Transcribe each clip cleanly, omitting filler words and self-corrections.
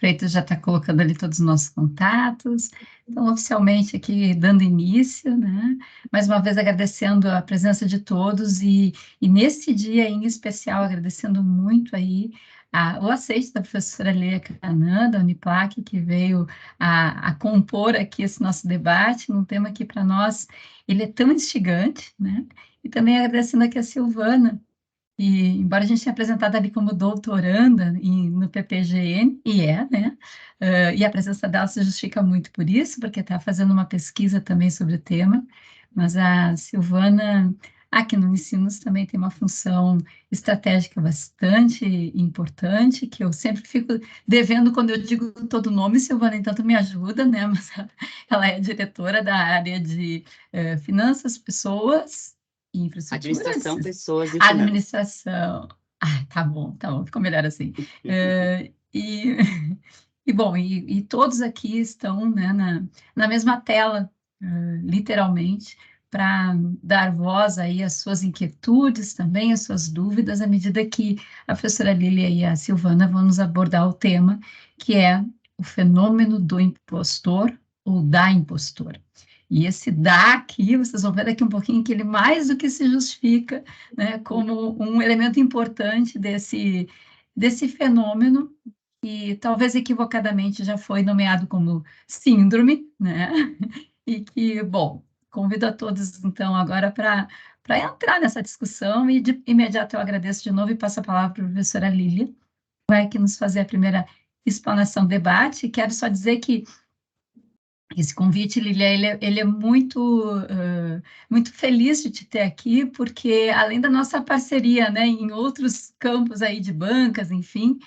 Freitas já está colocando ali todos os nossos contatos. Então, oficialmente aqui dando início, né? Mais uma vez agradecendo a presença de todos e nesse dia em especial agradecendo muito aí o aceite da professora Leia Canã, da Uniplac, que veio a compor aqui esse nosso debate, num tema que para nós ele é tão instigante, né? E também agradecendo aqui a Silvana, e, embora a gente tenha apresentado ali como doutoranda no PPGN, né? E a presença dela se justifica muito por isso, porque está fazendo uma pesquisa também sobre o tema, mas a Silvana, aqui no Unicinos, também tem uma função estratégica bastante importante, que eu sempre fico devendo quando eu digo todo o nome, Silvana, então tu me ajuda, né? Mas ela é diretora da área de finanças, pessoas e infraestrutura. Administração, pessoas e finanças. Administração. Ah, tá bom, ficou melhor assim. E, bom, e todos aqui estão, né, na mesma tela, literalmente, para dar voz aí às suas inquietudes também, às suas dúvidas, à medida que a professora Lília e a Silvana vão nos abordar o tema, que é o fenômeno do impostor ou da impostora. E esse da aqui, vocês vão ver daqui um pouquinho que ele mais do que se justifica, né, como um elemento importante desse fenômeno, que talvez equivocadamente já foi nomeado como síndrome, né? E que, bom, convido a todos, então, agora para entrar nessa discussão, e de imediato eu agradeço de novo e passo a palavra para a professora Lília, que vai aqui nos fazer a primeira explanação do debate. Quero só dizer que esse convite, Lilia, ele é muito feliz de te ter aqui, porque além da nossa parceria, né, em outros campos aí de bancas, enfim,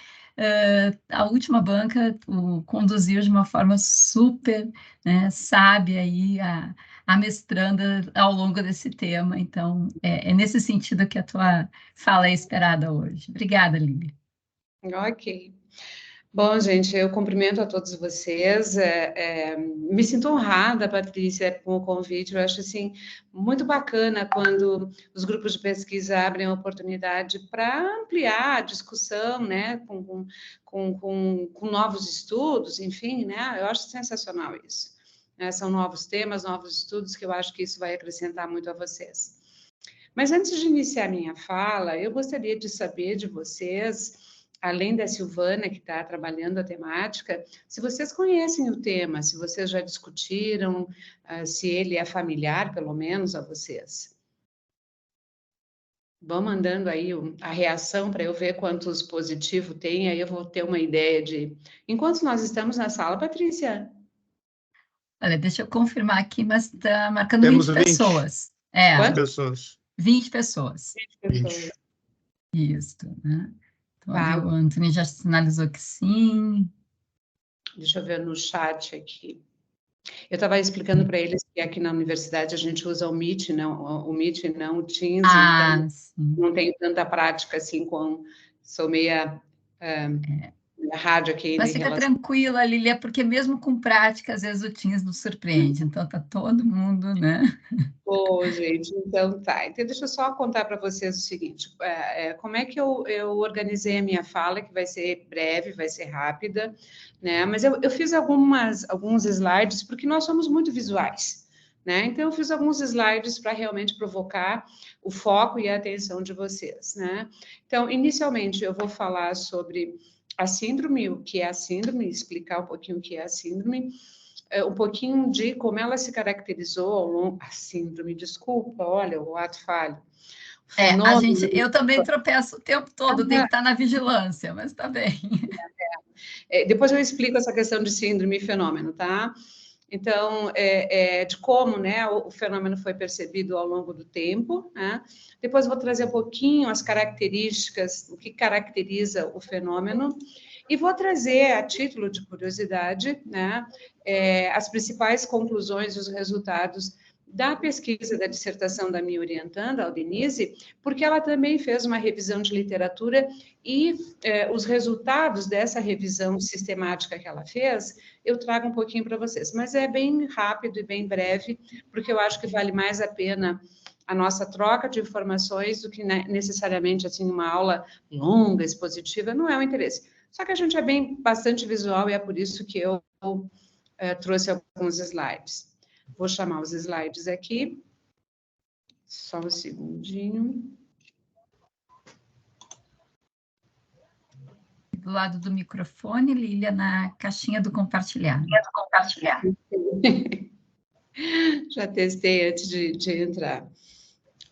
a última banca conduziu de uma forma super, né, sábia aí a mestranda ao longo desse tema. Então, é nesse sentido que a tua fala é esperada hoje. Obrigada, Lilia. Ok. Bom, gente, eu cumprimento a todos vocês. Me sinto honrada, Patrícia, com o convite. Eu acho assim muito bacana quando os grupos de pesquisa abrem a oportunidade para ampliar a discussão, né, com novos estudos, enfim, né? Eu acho sensacional isso. São novos temas, novos estudos que eu acho que isso vai acrescentar muito a vocês. Mas antes de iniciar minha fala, eu gostaria de saber de vocês, além da Silvana, que está trabalhando a temática, se vocês conhecem o tema, se vocês já discutiram, se ele é familiar, pelo menos, a vocês. Vão mandando aí a reação para eu ver quantos positivos tem, aí eu vou ter uma ideia de... Enquanto nós estamos na sala, Patrícia? Olha, deixa eu confirmar aqui, mas está marcando Temos 20 pessoas. Quantas pessoas? 20 pessoas. 20 pessoas. Isso, né? Então, Tá. o Antônio já sinalizou que sim. Deixa eu ver no chat aqui. Eu estava explicando para eles que aqui na universidade a gente usa o Meet, não o Teams, então sim. não tenho tanta prática assim sou meia rádio aqui. Mas fica tranquila, Lilia, porque mesmo com prática, às vezes o Teams nos surpreende, então tá todo mundo, né? Ô, gente, então tá. Então, deixa eu só contar para vocês o seguinte, como é que eu organizei a minha fala, que vai ser breve, vai ser rápida, né? Mas eu fiz alguns slides, porque nós somos muito visuais, né? Então, eu fiz alguns slides para realmente provocar o foco e a atenção de vocês, né? Então, inicialmente, eu vou falar sobre a síndrome, o que é a síndrome, explicar um pouquinho o que é a síndrome, um pouquinho de como ela se caracterizou ao longo... A síndrome, desculpa, olha, o ato falho. Eu também tropeço o tempo todo, tenho que estar na vigilância, mas tá bem. Depois eu explico essa questão de síndrome e fenômeno, tá? Então, de como, né, o fenômeno foi percebido ao longo do tempo, né? Depois eu vou trazer um pouquinho as características, o que caracteriza o fenômeno, e vou trazer, a título de curiosidade, né, as principais conclusões e os resultados da pesquisa da dissertação da minha orientanda, a Denise, porque ela também fez uma revisão de literatura e os resultados dessa revisão sistemática que ela fez, eu trago um pouquinho para vocês. Mas é bem rápido e bem breve, porque eu acho que vale mais a pena a nossa troca de informações do que necessariamente assim uma aula longa, expositiva, não é o interesse. Só que a gente é bastante visual e é por isso que eu trouxe alguns slides. Vou chamar os slides aqui. Só um segundinho. Do lado do microfone, Lília, na caixinha do compartilhar. Já testei antes de entrar.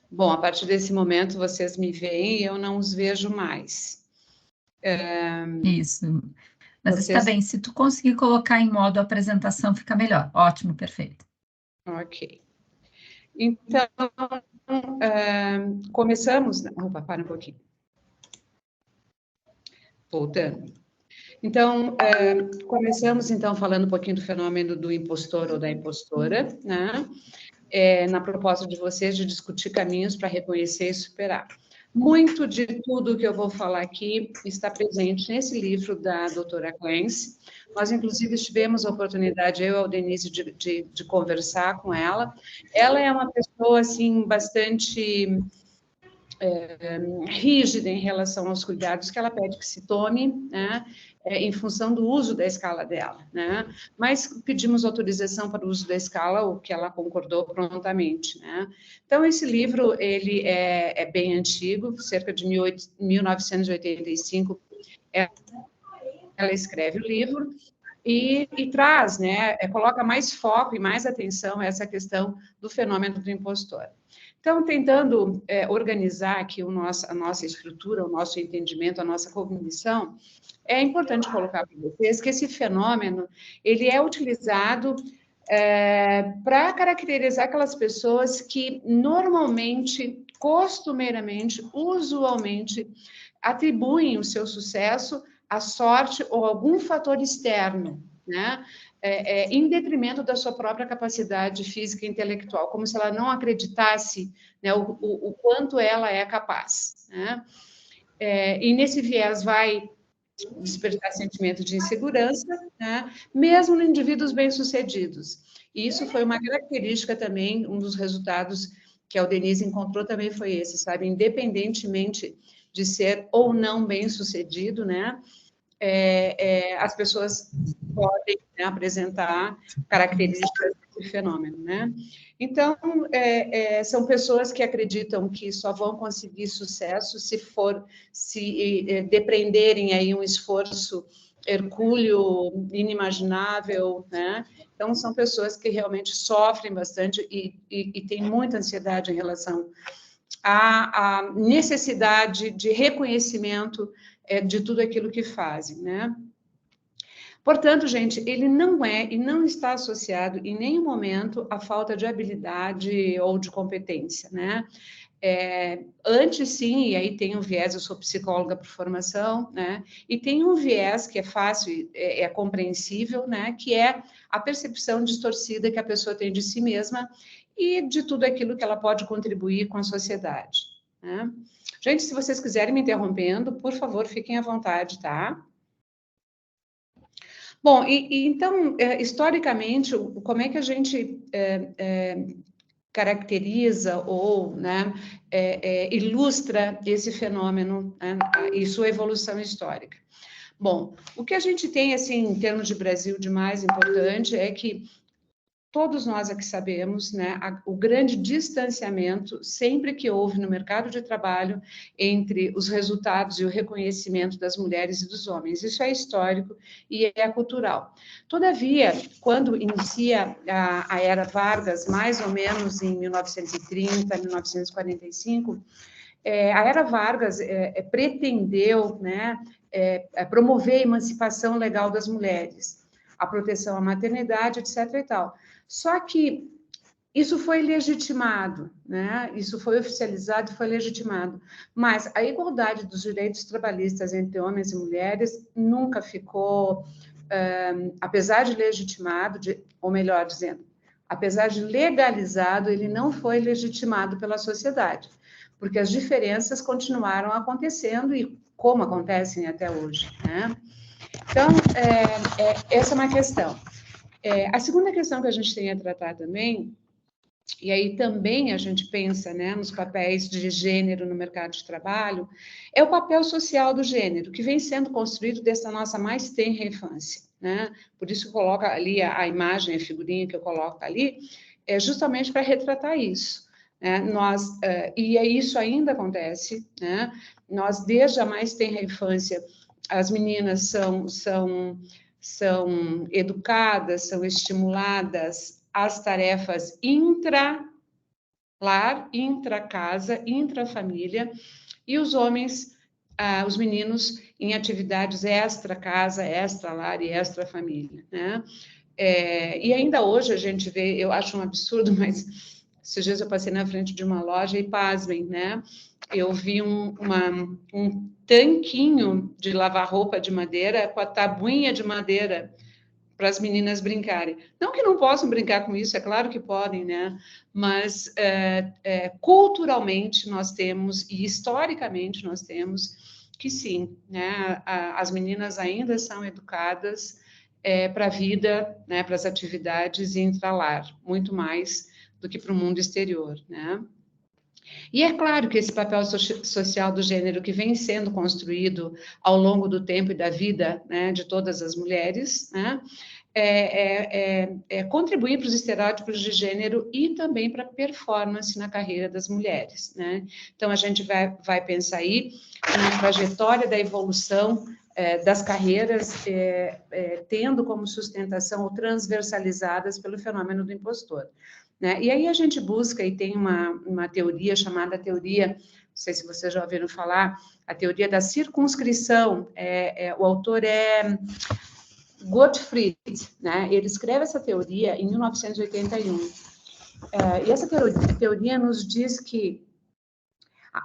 Bom, a partir desse momento, vocês me veem e eu não os vejo mais. Isso. Mas Vocês... está bem, se tu conseguir colocar em modo apresentação, fica melhor. Ótimo, perfeito. Ok. Então, começamos... Opa, para um pouquinho. Voltando. Então, começamos, então, falando um pouquinho do fenômeno do impostor ou da impostora, né? Na proposta de vocês de discutir caminhos para reconhecer e superar. Muito de tudo que eu vou falar aqui está presente nesse livro da doutora Clancy. Nós, inclusive, tivemos a oportunidade, eu e a Denise, de conversar com ela. Ela é uma pessoa, assim, bastante rígida em relação aos cuidados que ela pede que se tome, né, em função do uso da escala dela, né, mas pedimos autorização para o uso da escala, o que ela concordou prontamente, né. Então, esse livro, ele é bem antigo, cerca de 1985, ela escreve o livro, e traz, né, coloca mais foco e mais atenção a essa questão do fenômeno do impostor. Então, tentando organizar aqui a nossa estrutura, o nosso entendimento, a nossa cognição, é importante colocar para vocês que esse fenômeno, ele é utilizado para caracterizar aquelas pessoas que normalmente, costumeiramente, usualmente, atribuem o seu sucesso à sorte ou algum fator externo, né? Em detrimento da sua própria capacidade física e intelectual, como se ela não acreditasse, né, o quanto ela é capaz, né? E nesse viés vai despertar sentimento de insegurança, né, mesmo em indivíduos bem-sucedidos. E isso foi uma característica também, um dos resultados que a Denise encontrou também foi esse, sabe? Independentemente de ser ou não bem-sucedido, né? As pessoas podem, né, apresentar características desse fenômeno, né? Então, são pessoas que acreditam que só vão conseguir sucesso se depreenderem aí um esforço hercúleo, inimaginável, né? Então, são pessoas que realmente sofrem bastante e têm muita ansiedade em relação à necessidade de reconhecimento de tudo aquilo que fazem, né? Portanto, gente, ele não é e não está associado em nenhum momento à falta de habilidade ou de competência, né? Antes, sim, e aí tem um viés, eu sou psicóloga por formação, né? E tem um viés que é fácil, é compreensível, né? Que é a percepção distorcida que a pessoa tem de si mesma e de tudo aquilo que ela pode contribuir com a sociedade, né? Gente, se vocês quiserem me interrompendo, por favor, fiquem à vontade, tá? Bom, então, historicamente, como é que a gente caracteriza ou, né, ilustra esse fenômeno, né, e sua evolução histórica? Bom, o que a gente tem, assim, em termos de Brasil, de mais importante é que todos nós aqui sabemos, né, o grande distanciamento sempre que houve no mercado de trabalho entre os resultados e o reconhecimento das mulheres e dos homens. Isso é histórico e é cultural. Todavia, quando inicia a Era Vargas, mais ou menos em 1930, 1945, a Era Vargas pretendeu, né, promover a emancipação legal das mulheres, a proteção à maternidade, etc. e tal. Só que isso foi legitimado, né? Isso foi oficializado e foi legitimado. Mas a igualdade dos direitos trabalhistas entre homens e mulheres nunca ficou, apesar de legitimado, ou melhor dizendo, apesar de legalizado, ele não foi legitimado pela sociedade, porque as diferenças continuaram acontecendo e como acontecem até hoje, né? Então, essa é uma questão. A segunda questão que a gente tem a tratar também e aí também a gente pensa, né, nos papéis de gênero no mercado de trabalho, é o papel social do gênero, que vem sendo construído desde a nossa mais tenra infância, né? Por isso coloca ali a imagem, a figurinha que eu coloco ali, é justamente para retratar isso. Né? E isso ainda acontece, né? Nós, desde a mais tenra infância, as meninas são educadas, são estimuladas às tarefas intra-lar, intra-casa, intra-família, e os homens, os meninos, em atividades extra-casa, extra-lar e extra-família, né? E ainda hoje a gente vê, eu acho um absurdo, mas esses dias eu passei na frente de uma loja e pasmem, né? Eu vi um tanquinho de lavar roupa de madeira com a tabuinha de madeira para as meninas brincarem. Não que não possam brincar com isso, é claro que podem, né? Mas culturalmente nós temos, e historicamente nós temos, que sim, né? As meninas ainda são educadas para a vida, né? Para as atividades intralar, muito mais do que para o mundo exterior, né? E é claro que esse papel social do gênero que vem sendo construído ao longo do tempo e da vida, né, de todas as mulheres, né, contribuir para os estereótipos de gênero e também para a performance na carreira das mulheres, né? Então, a gente vai pensar aí na trajetória da evolução das carreiras, tendo como sustentação ou transversalizadas pelo fenômeno do impostor. Né? E aí a gente busca, e tem uma teoria chamada teoria, não sei se vocês já ouviram falar, a teoria da circunscrição, o autor é Gottfried, né? Ele escreve essa teoria em 1981, e essa teoria nos diz que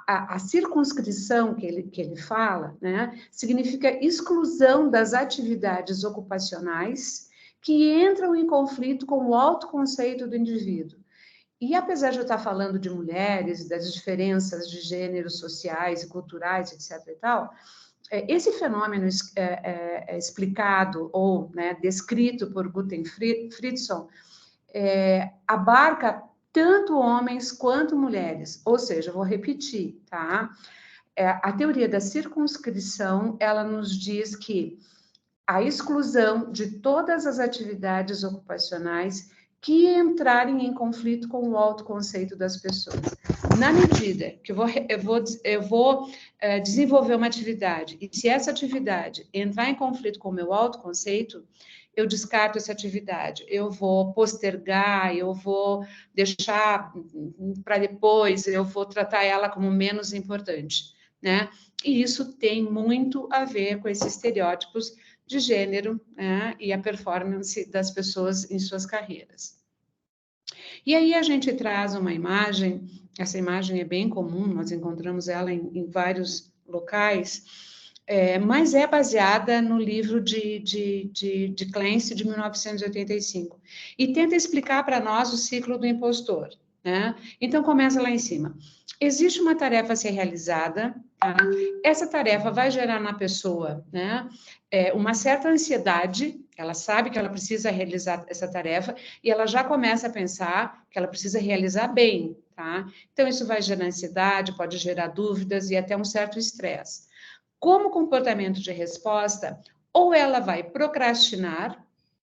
a circunscrição que ele fala, né, significa exclusão das atividades ocupacionais que entram em conflito com o autoconceito do indivíduo. E apesar de eu estar falando de mulheres, das diferenças de gêneros sociais e culturais, etc. e tal, esse fenômeno explicado ou, né, descrito por Guten Friedson abarca tanto homens quanto mulheres. Ou seja, eu vou repetir, tá? A teoria da circunscrição, ela nos diz que a exclusão de todas as atividades ocupacionais que entrarem em conflito com o autoconceito das pessoas. Na medida que eu vou desenvolver uma atividade, e se essa atividade entrar em conflito com o meu autoconceito, eu descarto essa atividade, eu vou postergar, eu vou deixar para depois, eu vou tratar ela como menos importante, né? E isso tem muito a ver com esses estereótipos de gênero, né, e a performance das pessoas em suas carreiras. E aí a gente traz uma imagem, essa imagem é bem comum, nós encontramos ela em vários locais, mas é baseada no livro de Clancy, de 1985, e tenta explicar para nós o ciclo do impostor, né? Então, começa lá em cima. Existe uma tarefa a ser realizada, tá? Essa tarefa vai gerar na pessoa, né, uma certa ansiedade, ela sabe que ela precisa realizar essa tarefa e ela já começa a pensar que ela precisa realizar bem, tá? Então, isso vai gerar ansiedade, pode gerar dúvidas e até um certo estresse. Como comportamento de resposta, ou ela vai procrastinar,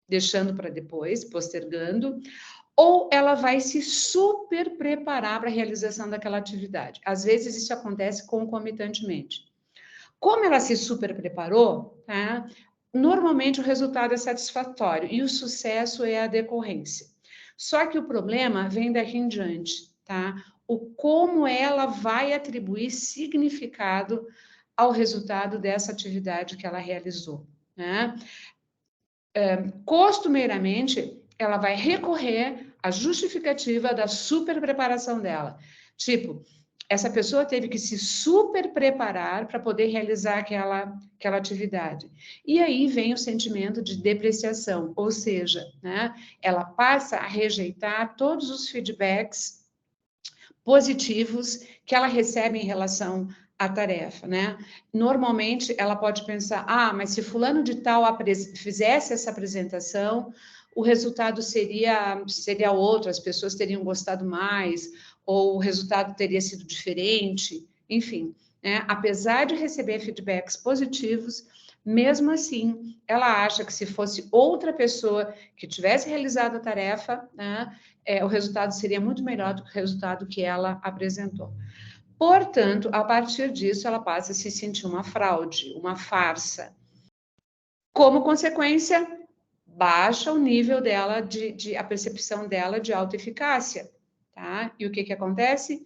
deixando para depois, postergando, ou ela vai se super preparar para a realização daquela atividade. Às vezes, isso acontece concomitantemente. Como ela se super preparou, tá? Normalmente o resultado é satisfatório e o sucesso é a decorrência. Só que o problema vem daqui em diante, tá? O como ela vai atribuir significado ao resultado dessa atividade que ela realizou, né? Costumeiramente, ela vai recorrer à justificativa da super preparação dela. Tipo, essa pessoa teve que se super preparar para poder realizar aquela atividade. E aí vem o sentimento de depreciação, ou seja, né, ela passa a rejeitar todos os feedbacks positivos que ela recebe em relação à tarefa, né? Normalmente, ela pode pensar, mas se fulano de tal fizesse essa apresentação, o resultado seria outro, as pessoas teriam gostado mais, ou o resultado teria sido diferente, enfim, né? Apesar de receber feedbacks positivos, mesmo assim, ela acha que se fosse outra pessoa que tivesse realizado a tarefa, né, o resultado seria muito melhor do que o resultado que ela apresentou. Portanto, a partir disso, ela passa a se sentir uma fraude, uma farsa. Como consequência, baixa o nível dela, a percepção dela de autoeficácia, tá? E o que acontece?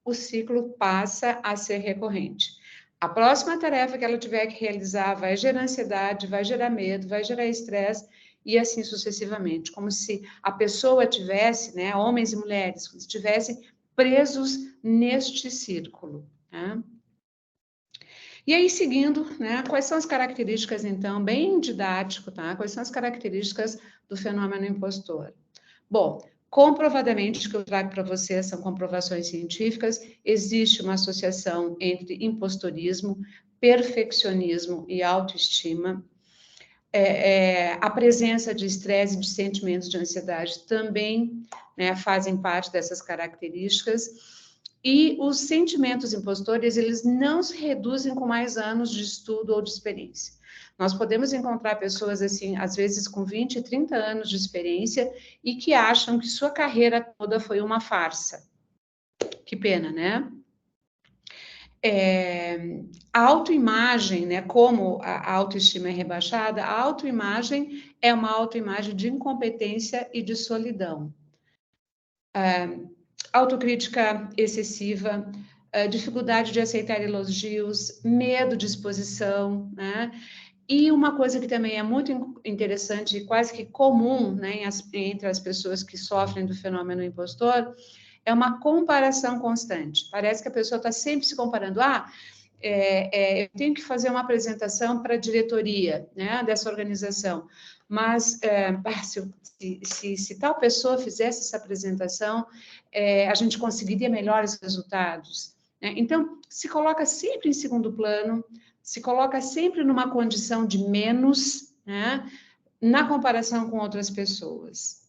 O ciclo passa a ser recorrente. A próxima tarefa que ela tiver que realizar vai gerar ansiedade, vai gerar medo, vai gerar estresse, e assim sucessivamente, como se a pessoa tivesse, né, homens e mulheres, estivessem presos neste círculo, né? E aí, seguindo, né, quais são as características, então, bem didático, tá? Quais são as características do fenômeno impostor? Bom, comprovadamente, que eu trago para vocês são comprovações científicas, existe uma associação entre impostorismo, perfeccionismo e autoestima. A presença de estresse e de sentimentos de ansiedade também, né, fazem parte dessas características. E os sentimentos impostores, eles não se reduzem com mais anos de estudo ou de experiência. Nós podemos encontrar pessoas, assim, às vezes com 20, 30 anos de experiência e que acham que sua carreira toda foi uma farsa. Que pena, né? A autoimagem, né, como a autoestima é rebaixada, a autoimagem é uma autoimagem de incompetência e de solidão. Autocrítica excessiva, dificuldade de aceitar elogios, medo de exposição, né? E uma coisa que também é muito interessante e quase que comum, né, entre as pessoas que sofrem do fenômeno impostor, é uma comparação constante. Parece que a pessoa está sempre se comparando. Eu tenho que fazer uma apresentação para a diretoria, né, dessa organização, mas se tal pessoa fizesse essa apresentação, a gente conseguiria melhores resultados, né? Então, se coloca sempre em segundo plano, se coloca sempre numa condição de menos, né, na comparação com outras pessoas.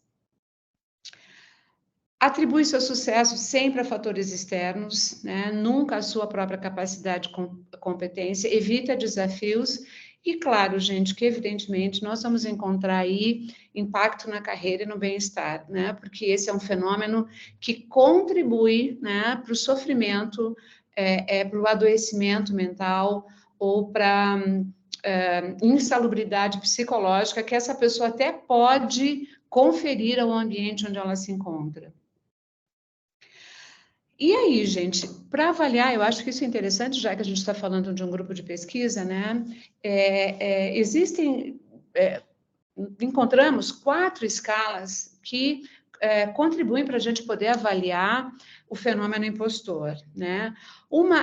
Atribui seu sucesso sempre a fatores externos, né? Nunca a sua própria capacidade e competência, evita desafios e, claro, gente, que evidentemente nós vamos encontrar aí impacto na carreira e no bem-estar, né? Porque esse é um fenômeno que contribui, né, para o sofrimento, para o adoecimento mental ou para insalubridade psicológica que essa pessoa até pode conferir ao ambiente onde ela se encontra. E aí, gente, para avaliar, eu acho que isso é interessante, já que a gente está falando de um grupo de pesquisa, né? Encontramos 4 escalas que contribuem para a gente poder avaliar o fenômeno impostor, né?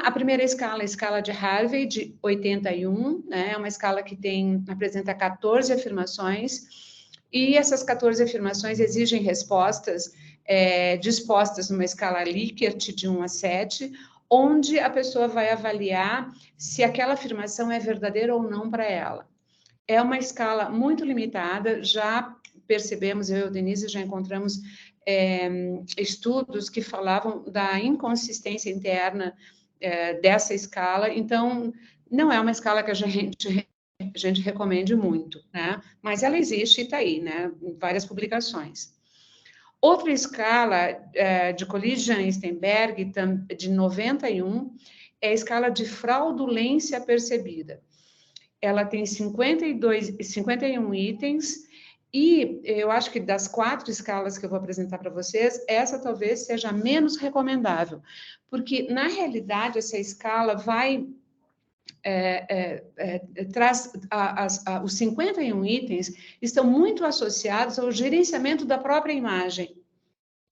A primeira escala, a escala de Harvey, de 81, né? É uma escala que apresenta 14 afirmações, e essas 14 afirmações exigem respostas dispostas numa escala Likert de 1 a 7, onde a pessoa vai avaliar se aquela afirmação é verdadeira ou não para ela. É uma escala muito limitada, já percebemos, eu e a Denise já encontramos estudos que falavam da inconsistência interna dessa escala, então não é uma escala que a gente recomende muito, né? Mas ela existe e está aí, né? Em várias publicações. Outra escala de Collision-Steinberg, de 91, é a escala de fraudulência percebida. Ela tem 51 itens, e eu acho que das 4 escalas que eu vou apresentar para vocês, essa talvez seja a menos recomendável, porque, na realidade, essa escala vai... traz os 51 itens estão muito associados ao gerenciamento da própria imagem,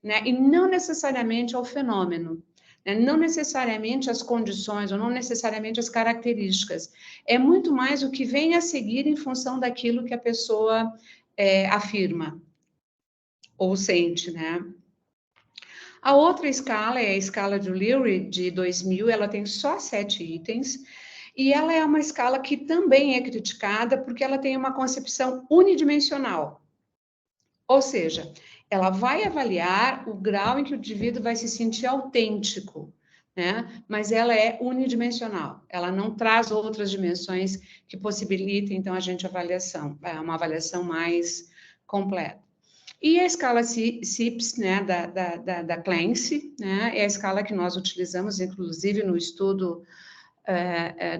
né? E não necessariamente ao fenômeno, né? Não necessariamente as condições, ou não necessariamente as características. É muito mais o que vem a seguir em função daquilo que a pessoa afirma ou sente, né? A outra escala é a escala de Leary, de 2000, ela tem só 7 itens, e ela é uma escala que também é criticada porque ela tem uma concepção unidimensional. Ou seja, ela vai avaliar o grau em que o indivíduo vai se sentir autêntico, né? Mas ela é unidimensional, ela não traz outras dimensões que possibilitem, então, a gente uma avaliação mais completa. E a escala CIPS, né, da Clancy, né, é a escala que nós utilizamos, inclusive, no estudo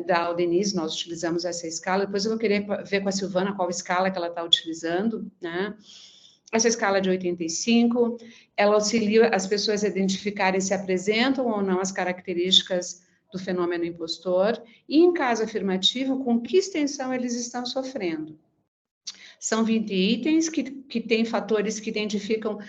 da Denise, nós utilizamos essa escala. Depois eu vou querer ver com a Silvana qual escala que ela está utilizando, né? Essa escala de 85, ela auxilia as pessoas a identificarem se apresentam ou não as características do fenômeno impostor e, em caso afirmativo, com que extensão eles estão sofrendo. São 20 itens que têm fatores que identificam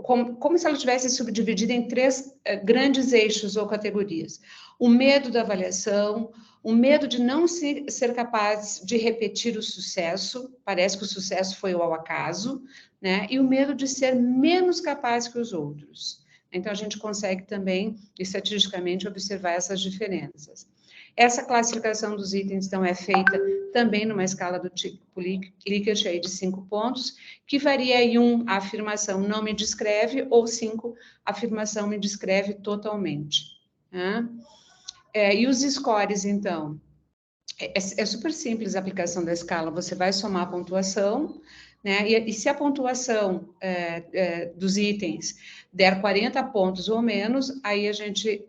como se ela tivesse subdividida em 3 grandes eixos ou categorias. O medo da avaliação, o medo de não ser capaz de repetir o sucesso, parece que o sucesso foi ao acaso, né? E o medo de ser menos capaz que os outros. Então, a gente consegue também, estatisticamente, observar essas diferenças. Essa classificação dos itens, então, é feita também numa escala do tipo Likert aí de 5 pontos, que varia em 1, a afirmação não me descreve, ou 5, a afirmação me descreve totalmente. Né? E os scores, então, é super simples a aplicação da escala, você vai somar a pontuação, né? E se a pontuação dos itens der 40 pontos ou menos, aí a gente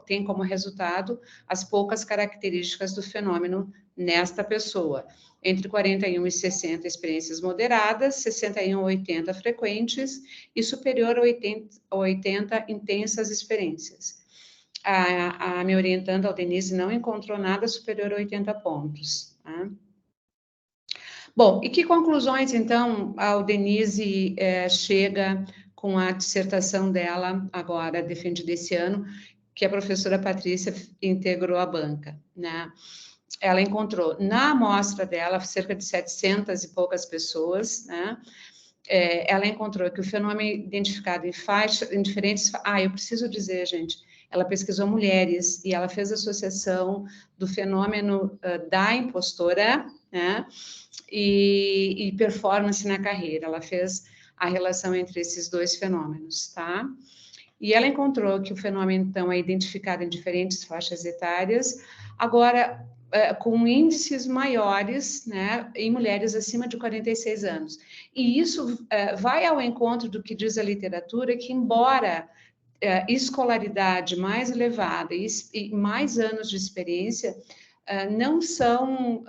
tem como resultado as poucas características do fenômeno nesta pessoa. Entre 41 e 60, experiências moderadas, 61 a 80 frequentes e superior a 80 intensas experiências. A minha orientanda, a Denise, não encontrou nada superior a 80 pontos. Tá? Bom, e que conclusões, então, a Denise chega com a dissertação dela, agora defendida esse ano, que a professora Patrícia integrou à banca, né? Ela encontrou, na amostra dela, cerca de 700 e poucas pessoas, né? Ela encontrou que o fenômeno identificado em diferentes... eu preciso dizer, gente, ela pesquisou mulheres e ela fez associação do fenômeno da impostora, né? E performance na carreira. Ela fez a relação entre esses 2 fenômenos, tá? E ela encontrou que o fenômeno, então, é identificado em diferentes faixas etárias, agora com índices maiores, né, em mulheres acima de 46 anos. E isso vai ao encontro do que diz a literatura, que embora escolaridade mais elevada e mais anos de experiência não são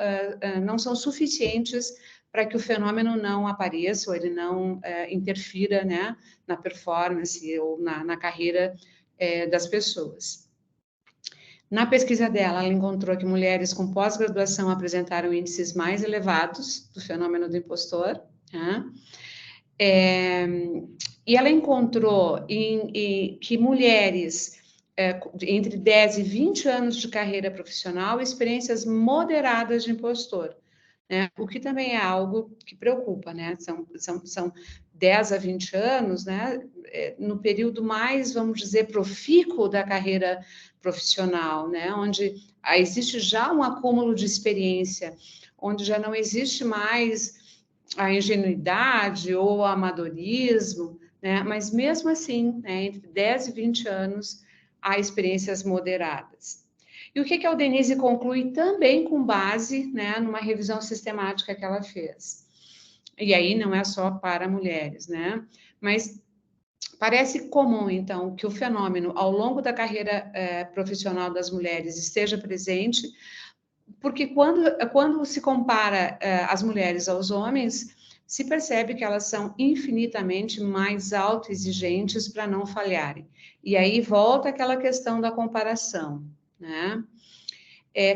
suficientes para que o fenômeno não apareça ou ele não interfira, né, na performance ou na carreira das pessoas. Na pesquisa dela, ela encontrou que mulheres com pós-graduação apresentaram índices mais elevados do fenômeno do impostor, né? E ela encontrou que mulheres entre 10 e 20 anos de carreira profissional, experiências moderadas de impostor, né? O que também é algo que preocupa, né? São 10 a 20 anos, né? No período mais, vamos dizer, profícuo da carreira profissional, né? Onde existe já um acúmulo de experiência, onde já não existe mais a ingenuidade ou o amadorismo, né? Mas mesmo assim, né, entre 10 e 20 anos, há experiências moderadas. E o que a Denise conclui também com base, né, numa revisão sistemática que ela fez. E aí não é só para mulheres, né? Mas parece comum, então, que o fenômeno, ao longo da carreira profissional das mulheres, esteja presente, porque quando se compara as mulheres aos homens, se percebe que elas são infinitamente mais autoexigentes para não falharem. E aí volta aquela questão da comparação, né?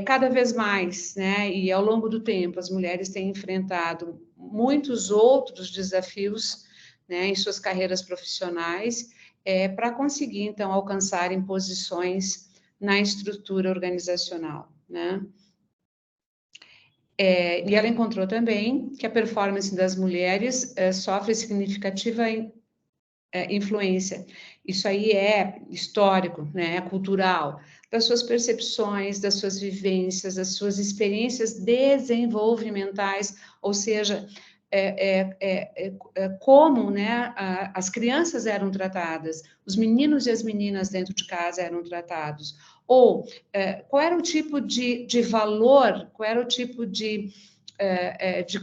Cada vez mais, né, e ao longo do tempo, as mulheres têm enfrentado muitos outros desafios, né, em suas carreiras profissionais, para conseguir, então, alcançarem posições na estrutura organizacional, né? E ela encontrou também que a performance das mulheres sofre significativa influência. Isso aí é histórico, né? É cultural, das suas percepções, das suas vivências, das suas experiências desenvolvimentais, ou seja, como, né, as crianças eram tratadas, os meninos e as meninas dentro de casa eram tratados, ou qual era o tipo de valor, qual era o tipo de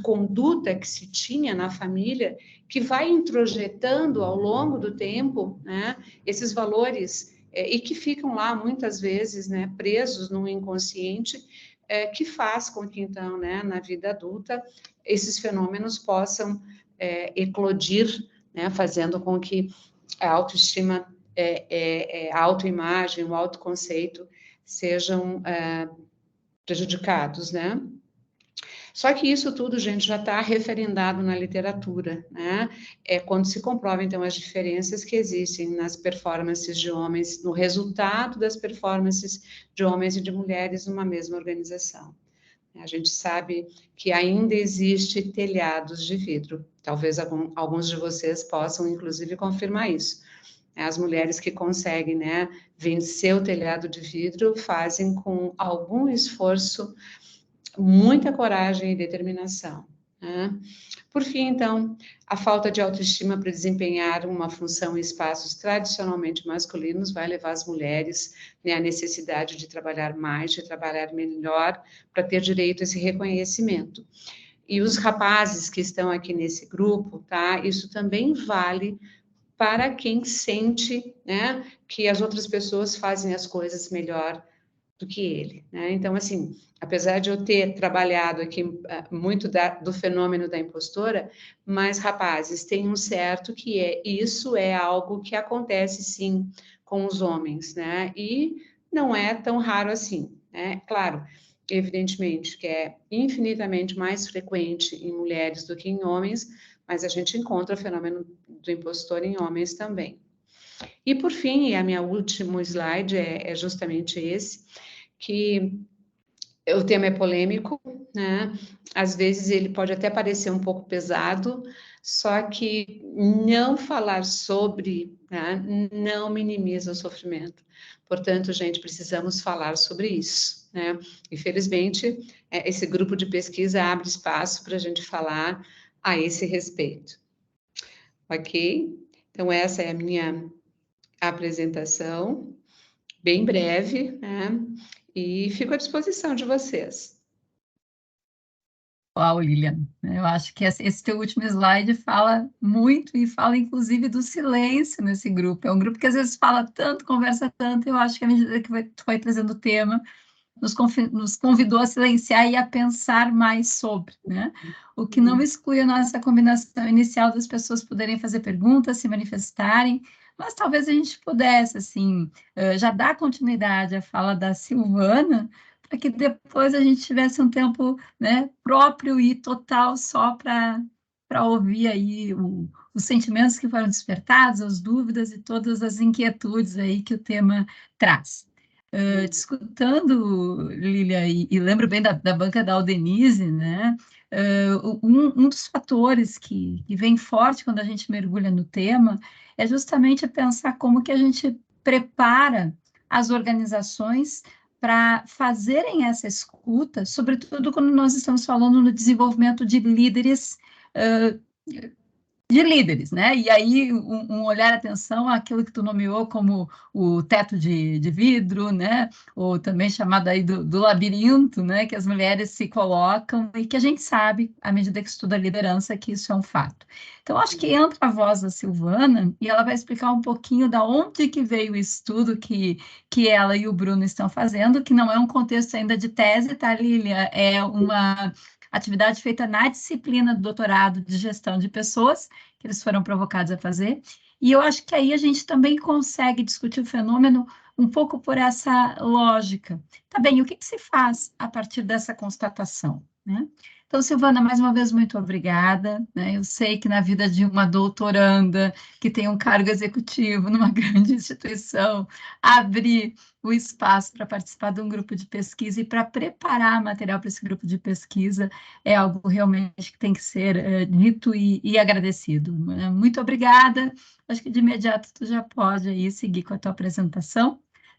conduta que se tinha na família, que vai introjetando ao longo do tempo, né, esses valores, e que ficam lá muitas vezes, né, presos no inconsciente, que faz com que, então, né, na vida adulta, esses fenômenos possam eclodir, né, fazendo com que a autoestima, a autoimagem, o autoconceito sejam prejudicados, né? Só que isso tudo, gente, já está referendado na literatura, né? É quando se comprova, então, as diferenças que existem nas performances de homens, no resultado das performances de homens e de mulheres numa mesma organização. A gente sabe que ainda existe telhados de vidro. Talvez alguns de vocês possam, inclusive, confirmar isso. As mulheres que conseguem, né, vencer o telhado de vidro fazem com algum esforço, muita coragem e determinação, né? Por fim, então, a falta de autoestima para desempenhar uma função em espaços tradicionalmente masculinos vai levar as mulheres, né, à necessidade de trabalhar mais, de trabalhar melhor, para ter direito a esse reconhecimento. E os rapazes que estão aqui nesse grupo, tá? Isso também vale para quem sente, né, que as outras pessoas fazem as coisas melhor do que ele, né? Então, assim, apesar de eu ter trabalhado aqui muito do fenômeno da impostora, mas, rapazes, tem um certo que isso é algo que acontece, sim, com os homens, né? E não é tão raro assim, né? Claro, evidentemente que é infinitamente mais frequente em mulheres do que em homens, mas a gente encontra o fenômeno do impostor em homens também. E, por fim, a minha último slide é justamente esse, que o tema é polêmico, né? Às vezes ele pode até parecer um pouco pesado, só que não falar sobre, né, não minimiza o sofrimento. Portanto, gente, precisamos falar sobre isso, né? Infelizmente, esse grupo de pesquisa abre espaço para a gente falar a esse respeito. Ok? Então, essa é a minha apresentação, bem breve, né? E fico à disposição de vocês. Uau, Lilian, eu acho que esse teu último slide fala muito e fala inclusive do silêncio nesse grupo. É um grupo que às vezes fala tanto, conversa tanto, eu acho que à medida que tu vai trazendo o tema, nos convidou a silenciar e a pensar mais sobre, né? O que não exclui a nossa combinação inicial das pessoas poderem fazer perguntas, se manifestarem, mas talvez a gente pudesse, assim, já dar continuidade à fala da Silvana, para que depois a gente tivesse um tempo, né, próprio e total só para ouvir aí os sentimentos que foram despertados, as dúvidas e todas as inquietudes aí que o tema traz. Te escutando, Lília, e lembro bem da banca da Aldenise, né? Um dos fatores que vem forte quando a gente mergulha no tema é justamente pensar como que a gente prepara as organizações para fazerem essa escuta, sobretudo quando nós estamos falando no desenvolvimento de líderes, né? E aí um olhar atenção àquilo que tu nomeou como o teto de vidro, né? Ou também chamado aí do labirinto, né? Que as mulheres se colocam e que a gente sabe, à medida que estuda a liderança, que isso é um fato. Então, acho que entra a voz da Silvana e ela vai explicar um pouquinho da onde que veio o estudo que ela e o Bruno estão fazendo, que não é um contexto ainda de tese, tá, Lília? É uma atividade feita na disciplina do doutorado de gestão de pessoas, que eles foram provocados a fazer, e eu acho que aí a gente também consegue discutir o fenômeno um pouco por essa lógica. Tá bem, o que se faz a partir dessa constatação, né? Então, Silvana, mais uma vez, muito obrigada, né? Eu sei que na vida de uma doutoranda que tem um cargo executivo numa grande instituição, abrir o espaço para participar de um grupo de pesquisa e para preparar material para esse grupo de pesquisa é algo realmente que tem que ser dito e agradecido. Muito obrigada. Acho que de imediato tu já pode aí seguir com a tua apresentação,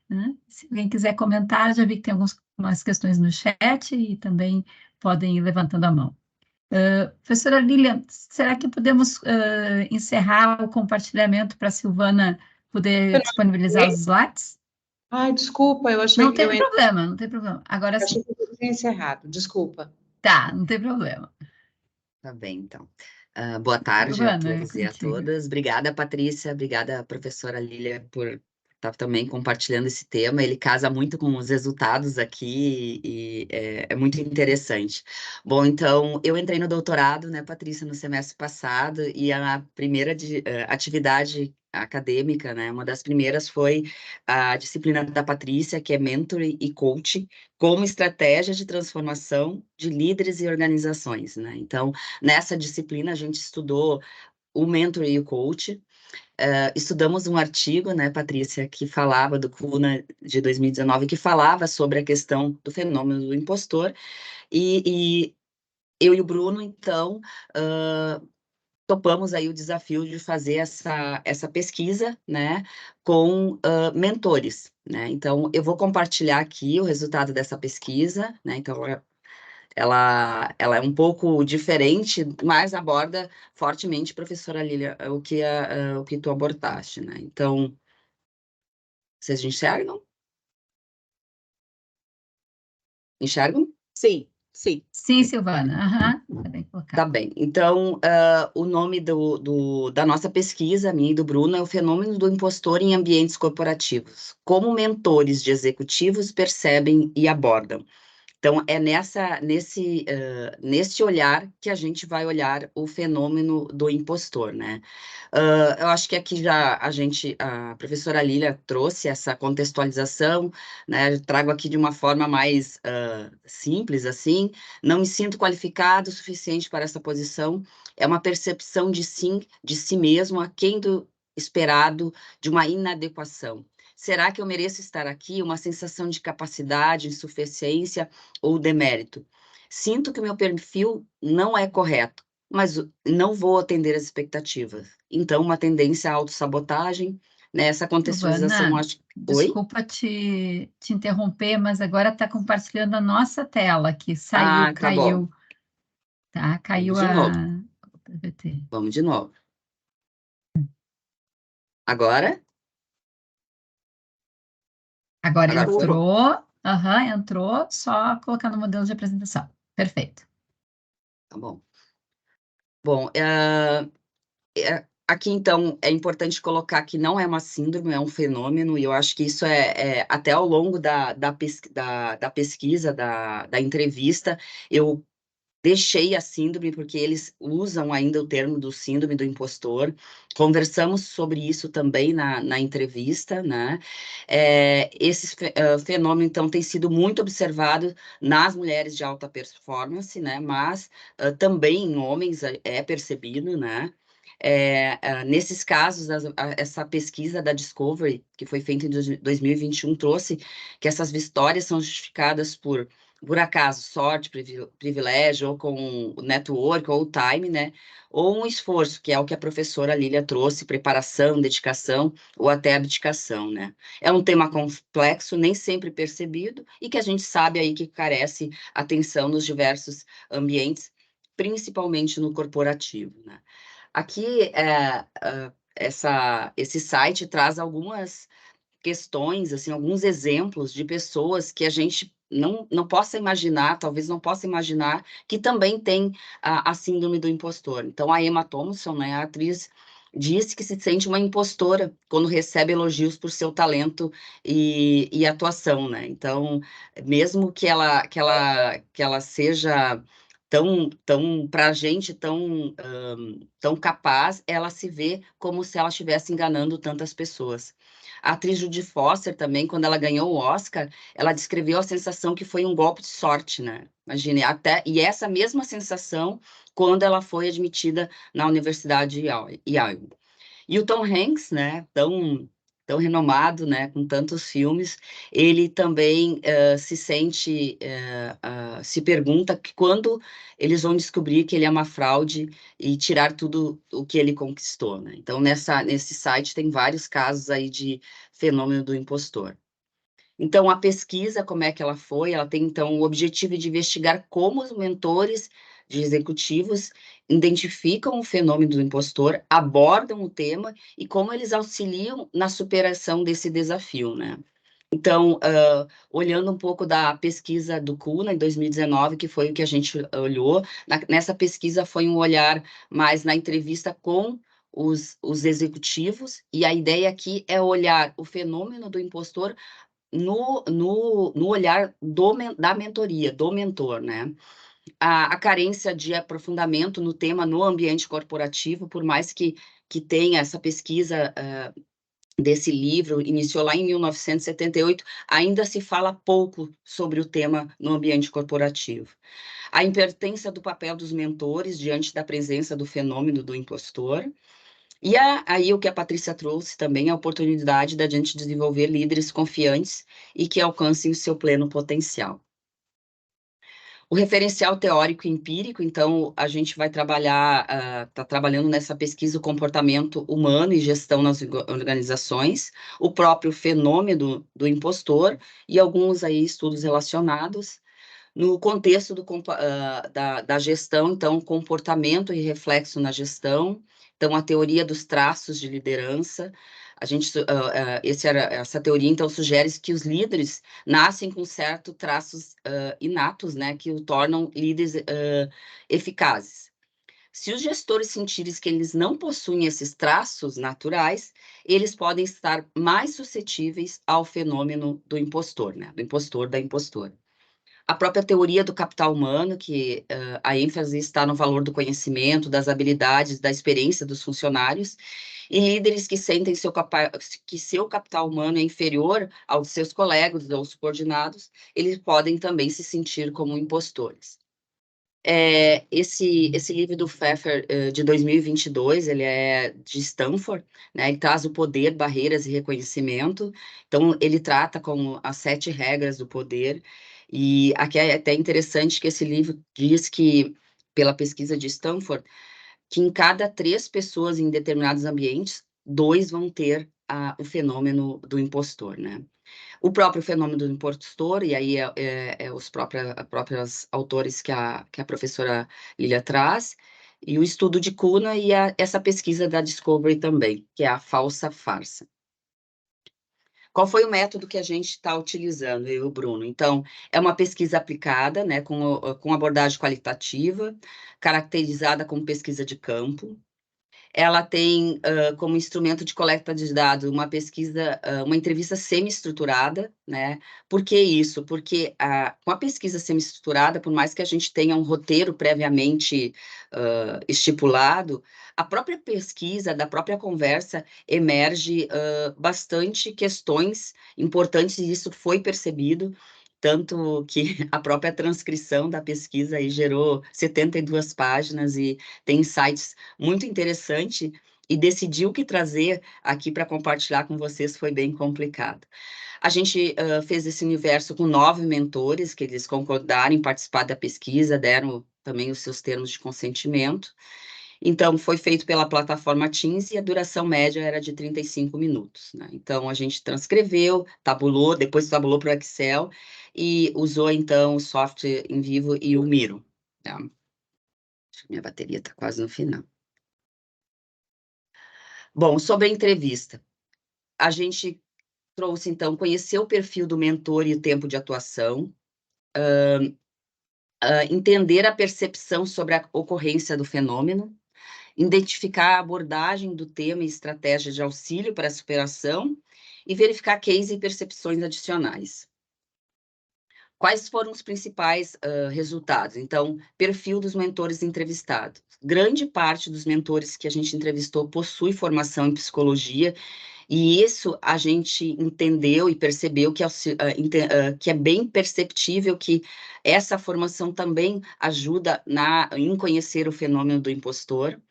né? Se alguém quiser comentar, já vi que tem algumas questões no chat e também podem ir levantando a mão. Professora Lilian, será que podemos encerrar o compartilhamento para a Silvana poder disponibilizar os slides? Ai, desculpa, eu achei Não que eu tem problema, não tem problema. Agora sim. achei que eu tinha encerrado, desculpa. Tá, não tem problema. Tá bem, então. Boa tarde a Silvana, é todos e a contigo. todas. Obrigada, Patrícia. Obrigada, professora Lília, por estar também compartilhando esse tema. Ele casa muito com os resultados aqui e é muito interessante. Bom, então, eu entrei no doutorado, né, Patrícia, no semestre passado, e a primeira atividade acadêmica, né, uma das primeiras foi a disciplina da Patrícia, que é Mentor e Coach, como estratégia de transformação de líderes e organizações, né? Então, nessa disciplina, a gente estudou o mentor e o coach. Estudamos um artigo, né, Patrícia, que falava do CUNA de 2019, que falava sobre a questão do fenômeno do impostor. E eu e o Bruno, então, topamos aí o desafio de fazer essa pesquisa, né, com mentores, né? Então, eu vou compartilhar aqui o resultado dessa pesquisa, né? Então, ela é um pouco diferente, mas aborda fortemente, professora Lília, o que tu abordaste, né? Então, vocês enxergam? Enxergam? Sim, sim. Sim, Silvana. Aham, tá bem Tá colocado. bem. Então, o nome da nossa pesquisa, minha e do Bruno, é o fenômeno do impostor em ambientes corporativos. Como mentores de executivos percebem e abordam. Então, é nesse olhar que a gente vai olhar o fenômeno do impostor, né? Eu acho que aqui já a professora Lília trouxe essa contextualização, né? Eu trago aqui de uma forma mais simples, assim. Não me sinto qualificado o suficiente para essa posição. É uma percepção de si mesmo, aquém do esperado, de uma inadequação. Será que eu mereço estar aqui? Uma sensação de capacidade, insuficiência ou demérito. Sinto que o meu perfil não é correto, mas não vou atender as expectativas. Então, uma tendência à autossabotagem, né? Essa contextualização, Silvana, acho... Oi? desculpa te interromper, mas agora está compartilhando a nossa tela, que Ah, tá bom. caiu, tá? Caiu Vamos de novo. o PPT. Vamos de novo. Agora? Agora Agora foi bom. entrou, entrou, só colocar no modelo de apresentação. Perfeito. Tá bom. Bom, aqui, então, é importante colocar que não é uma síndrome, é um fenômeno, e eu acho que isso até ao longo da pesquisa, da entrevista, eu deixei a síndrome, porque eles usam ainda o termo do síndrome do impostor. Conversamos sobre isso também na entrevista, né? Esse fenômeno, então, tem sido muito observado nas mulheres de alta performance, né? Mas também em homens é percebido, né? Nesses casos, essa pesquisa da Discovery, que foi feita em 2021, trouxe que essas vitórias são justificadas por acaso, sorte, privilégio, ou com o network, ou o time, né? Ou um esforço, que é o que a professora Lília trouxe, preparação, dedicação, ou até abdicação, né? É um tema complexo, nem sempre percebido, e que a gente sabe aí que carece atenção nos diversos ambientes, principalmente no corporativo, né? Aqui, esse site traz algumas questões, assim, alguns exemplos de pessoas que a gente não possa imaginar, talvez não possa imaginar, que também tem a síndrome do impostor. Então, a Emma Thompson, né, a atriz, disse que se sente uma impostora quando recebe elogios por seu talento e atuação, né? Então, mesmo que ela seja tão para a gente tão capaz, ela se vê como se ela estivesse enganando tantas pessoas. A atriz Judy Foster também, quando ela ganhou o Oscar, ela descreveu a sensação que foi um golpe de sorte, né? Imagine, e essa mesma sensação quando ela foi admitida na Universidade de Yale. E o Tom Hanks, né, tão renomado, né, com tantos filmes, ele também se pergunta que quando eles vão descobrir que ele é uma fraude e tirar tudo o que ele conquistou, né? Então, nesse site tem vários casos aí de fenômeno do impostor. Então, a pesquisa, como é que ela foi? Ela tem, então, o objetivo de investigar como os mentores de executivos identificam o fenômeno do impostor, abordam o tema e como eles auxiliam na superação desse desafio, né? Então, olhando um pouco da pesquisa do CUNA, em 2019, que foi o que a gente olhou, nessa pesquisa foi um olhar mais na entrevista com os executivos, e a ideia aqui é olhar o fenômeno do impostor no olhar da mentoria, do mentor, né? A carência de aprofundamento no tema no ambiente corporativo, por mais que tenha essa pesquisa desse livro, iniciou lá em 1978, ainda se fala pouco sobre o tema no ambiente corporativo. A importância do papel dos mentores diante da presença do fenômeno do impostor. E aí o que a Patrícia trouxe também, a oportunidade da gente desenvolver líderes confiantes e que alcancem o seu pleno potencial. O referencial teórico e empírico, então, a gente vai trabalhar, está trabalhando nessa pesquisa o comportamento humano e gestão nas organizações, o próprio fenômeno do impostor e alguns aí estudos relacionados. No contexto da gestão, então, comportamento e reflexo na gestão, então, a teoria dos traços de liderança, essa teoria, então, sugere que os líderes nascem com certos traços inatos, né, que o tornam líderes eficazes. Se os gestores sentirem que eles não possuem esses traços naturais, eles podem estar mais suscetíveis ao fenômeno do impostor, né, do impostor, da impostora. A própria teoria do capital humano, que a ênfase está no valor do conhecimento, das habilidades, da experiência dos funcionários, e líderes que sentem que seu capital humano é inferior aos seus colegas ou subordinados, eles podem também se sentir como impostores. Esse livro do Pfeffer, de 2022, ele é de Stanford, né, e traz o poder, barreiras e reconhecimento. Então, ele trata como as 7 regras do poder, e aqui é até interessante que esse livro diz que, pela pesquisa de Stanford, que em cada 3 pessoas em determinados ambientes, 2 vão ter o fenômeno do impostor, né? O próprio fenômeno do impostor, e aí os próprios autores que a professora Lília traz, e o estudo de Kuna e essa pesquisa da Discovery também, que é a falsa farsa. Qual foi o método que a gente está utilizando, eu e o Bruno? Então, é uma pesquisa aplicada, né, com abordagem qualitativa, caracterizada como pesquisa de campo. Ela tem como instrumento de coleta de dados uma pesquisa, uma entrevista semi-estruturada, né? Por que isso? Porque com a pesquisa semi-estruturada, por mais que a gente tenha um roteiro previamente estipulado, a própria pesquisa, da própria conversa, emerge bastante questões importantes, e isso foi percebido, tanto que a própria transcrição da pesquisa aí gerou 72 páginas e tem insights muito interessante, e decidir o que trazer aqui para compartilhar com vocês foi bem complicado. A gente fez esse universo com 9 mentores, que eles concordaram em participar da pesquisa, deram também os seus termos de consentimento. Então, foi feito pela plataforma Teams e a duração média era de 35 minutos, né? Então, a gente transcreveu, tabulou, depois tabulou para o Excel e usou, então, o software em vivo e o Miro, tá? Acho que minha bateria está quase no final. Bom, sobre a entrevista, a gente trouxe, então, conhecer o perfil do mentor e o tempo de atuação, entender a percepção sobre a ocorrência do fenômeno, identificar a abordagem do tema e estratégia de auxílio para a superação e verificar case e percepções adicionais. Quais foram os principais resultados? Então, perfil dos mentores entrevistados. Grande parte dos mentores que a gente entrevistou possui formação em psicologia, e isso a gente entendeu e percebeu que é bem perceptível que essa formação também ajuda em conhecer o fenômeno do impostor.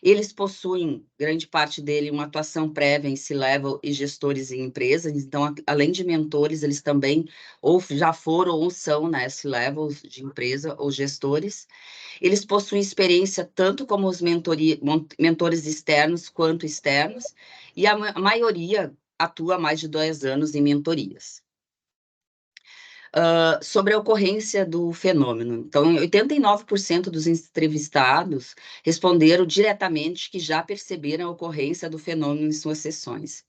Eles possuem, grande parte dele, uma atuação prévia em C-level e gestores em empresas, então, além de mentores, eles também ou já foram ou são, né, C-level de empresa ou gestores. Eles possuem experiência tanto como os mentores externos quanto externos, e a maioria atua há mais de 2 anos em mentorias. sobre a ocorrência do fenômeno. Então, 89% dos entrevistados responderam diretamente que já perceberam a ocorrência do fenômeno em suas sessões.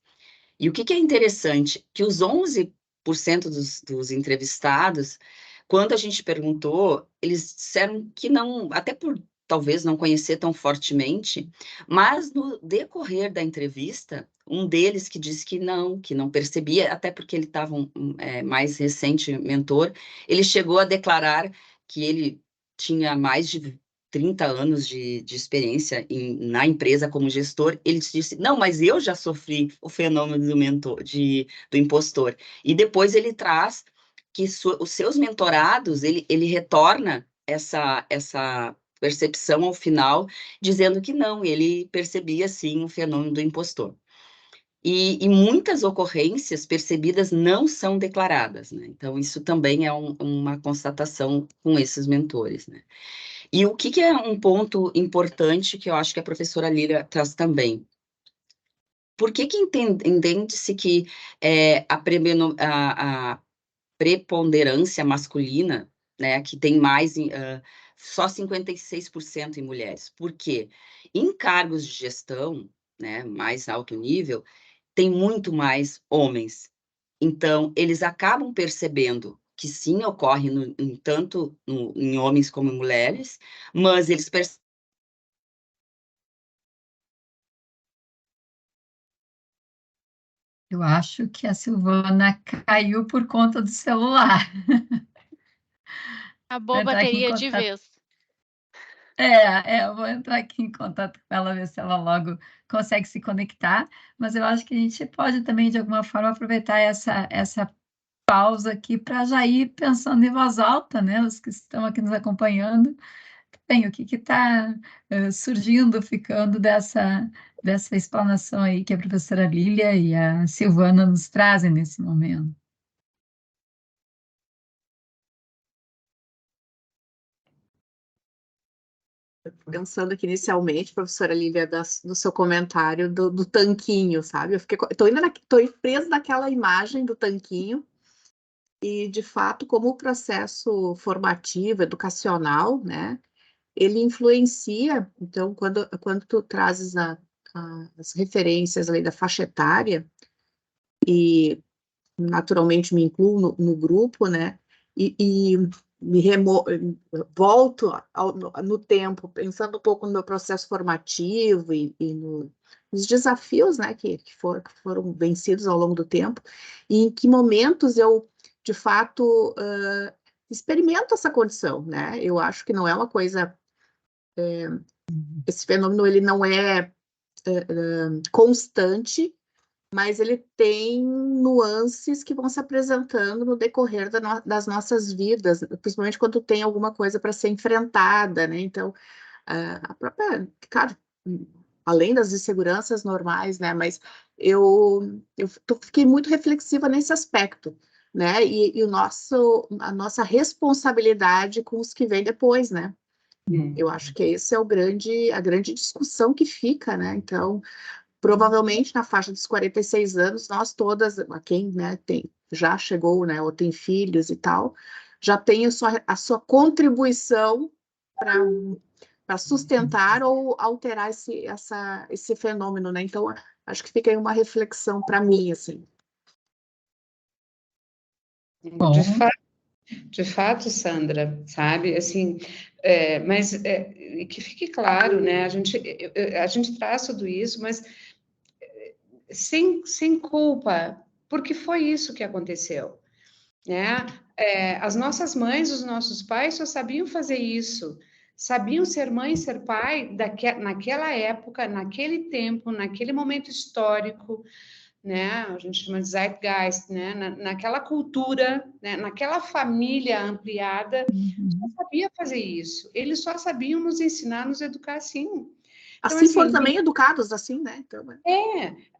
E o que é interessante, que os 11% dos entrevistados, quando a gente perguntou, eles disseram que não, até por talvez não conhecer tão fortemente, mas no decorrer da entrevista, um deles que disse que não percebia, até porque ele estava mais recente mentor, ele chegou a declarar que ele tinha mais de 30 anos de experiência na empresa como gestor. Ele disse, não, mas eu já sofri o fenômeno do impostor. E depois ele traz que os seus mentorados, ele retorna essa percepção ao final, dizendo que não, ele percebia sim o fenômeno do impostor. E muitas ocorrências percebidas não são declaradas, né? Então, isso também é uma constatação com esses mentores, né? E o que é um ponto importante que eu acho que a professora Lília traz também? Por que entende-se que a preponderância masculina, né, que tem mais, só 56% em mulheres? Por quê? Em cargos de gestão, né, mais alto nível, tem muito mais homens. Então, eles acabam percebendo que sim, ocorre tanto em homens como em mulheres, mas eles percebem. Eu acho que a Silvana caiu por conta do celular. Acabou Vou a entrar aqui em bateria de contato. vez. Eu vou entrar aqui em contato com ela, ver se ela logo consegue se conectar, mas eu acho que a gente pode também, de alguma forma, aproveitar essa pausa aqui para já ir pensando em voz alta, né? Os que estão aqui nos acompanhando, bem, o que está surgindo, ficando dessa explanação aí que a professora Lília e a Silvana nos trazem nesse momento. Pensando aqui inicialmente, professora Lívia, do seu comentário do tanquinho, sabe? Tô presa naquela imagem do tanquinho e, de fato, como o processo formativo, educacional, né? Ele influencia, então, quando tu trazes as referências ali da faixa etária, e naturalmente me incluo no grupo, né? E volto no tempo, pensando um pouco no meu processo formativo e nos desafios, né, que foram vencidos ao longo do tempo, e em que momentos eu, de fato, experimento essa condição, né? Eu acho que não é uma coisa... esse fenômeno, ele não é constante, mas ele tem nuances que vão se apresentando no decorrer das nossas vidas, principalmente quando tem alguma coisa para ser enfrentada, né? Então, a própria, claro, além das inseguranças normais, né? Mas eu fiquei muito reflexiva nesse aspecto, né? E a nossa responsabilidade com os que vêm depois, né? Eu acho que esse é a grande discussão que fica, né? Então, provavelmente na faixa dos 46 anos, nós todas, quem, né, já chegou, né, ou tem filhos e tal, já tem a sua contribuição para sustentar ou alterar esse fenômeno, né? Então, acho que fica aí uma reflexão para mim, assim. Bom. De fato, Sandra, sabe, assim, mas que fique claro, né, a gente traz tudo isso, mas sem culpa, porque foi isso que aconteceu, né? As nossas mães, os nossos pais só sabiam fazer isso, sabiam ser mãe, ser pai naquela época, naquele tempo, naquele momento histórico, né? A gente chama de Zeitgeist, né? Naquela cultura, né? Naquela família ampliada, só sabia fazer isso. Eles só sabiam nos ensinar, nos educar assim. Então, assim foram também educados, assim, né? Então,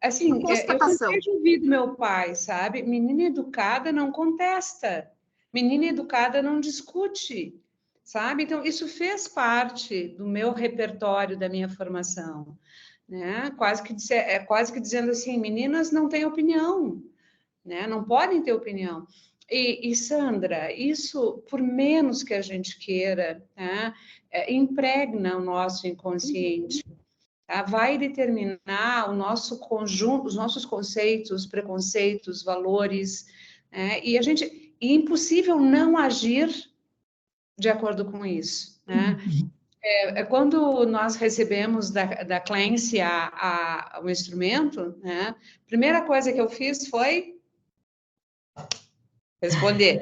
assim, eu constatação. sempre ouvi do meu pai, sabe? Menina educada não contesta, menina educada não discute, sabe? Então, isso fez parte do meu repertório, da minha formação, né? Quase que dizendo assim, meninas não têm opinião, né? Não podem ter opinião. E Sandra, isso, por menos que a gente queira, tá, impregna o nosso inconsciente, tá? Vai determinar o nosso conjunto, os nossos conceitos, preconceitos, valores, e é impossível não agir de acordo com isso, né? Quando nós recebemos da Clancy o instrumento, né? A primeira coisa que eu fiz foi responder.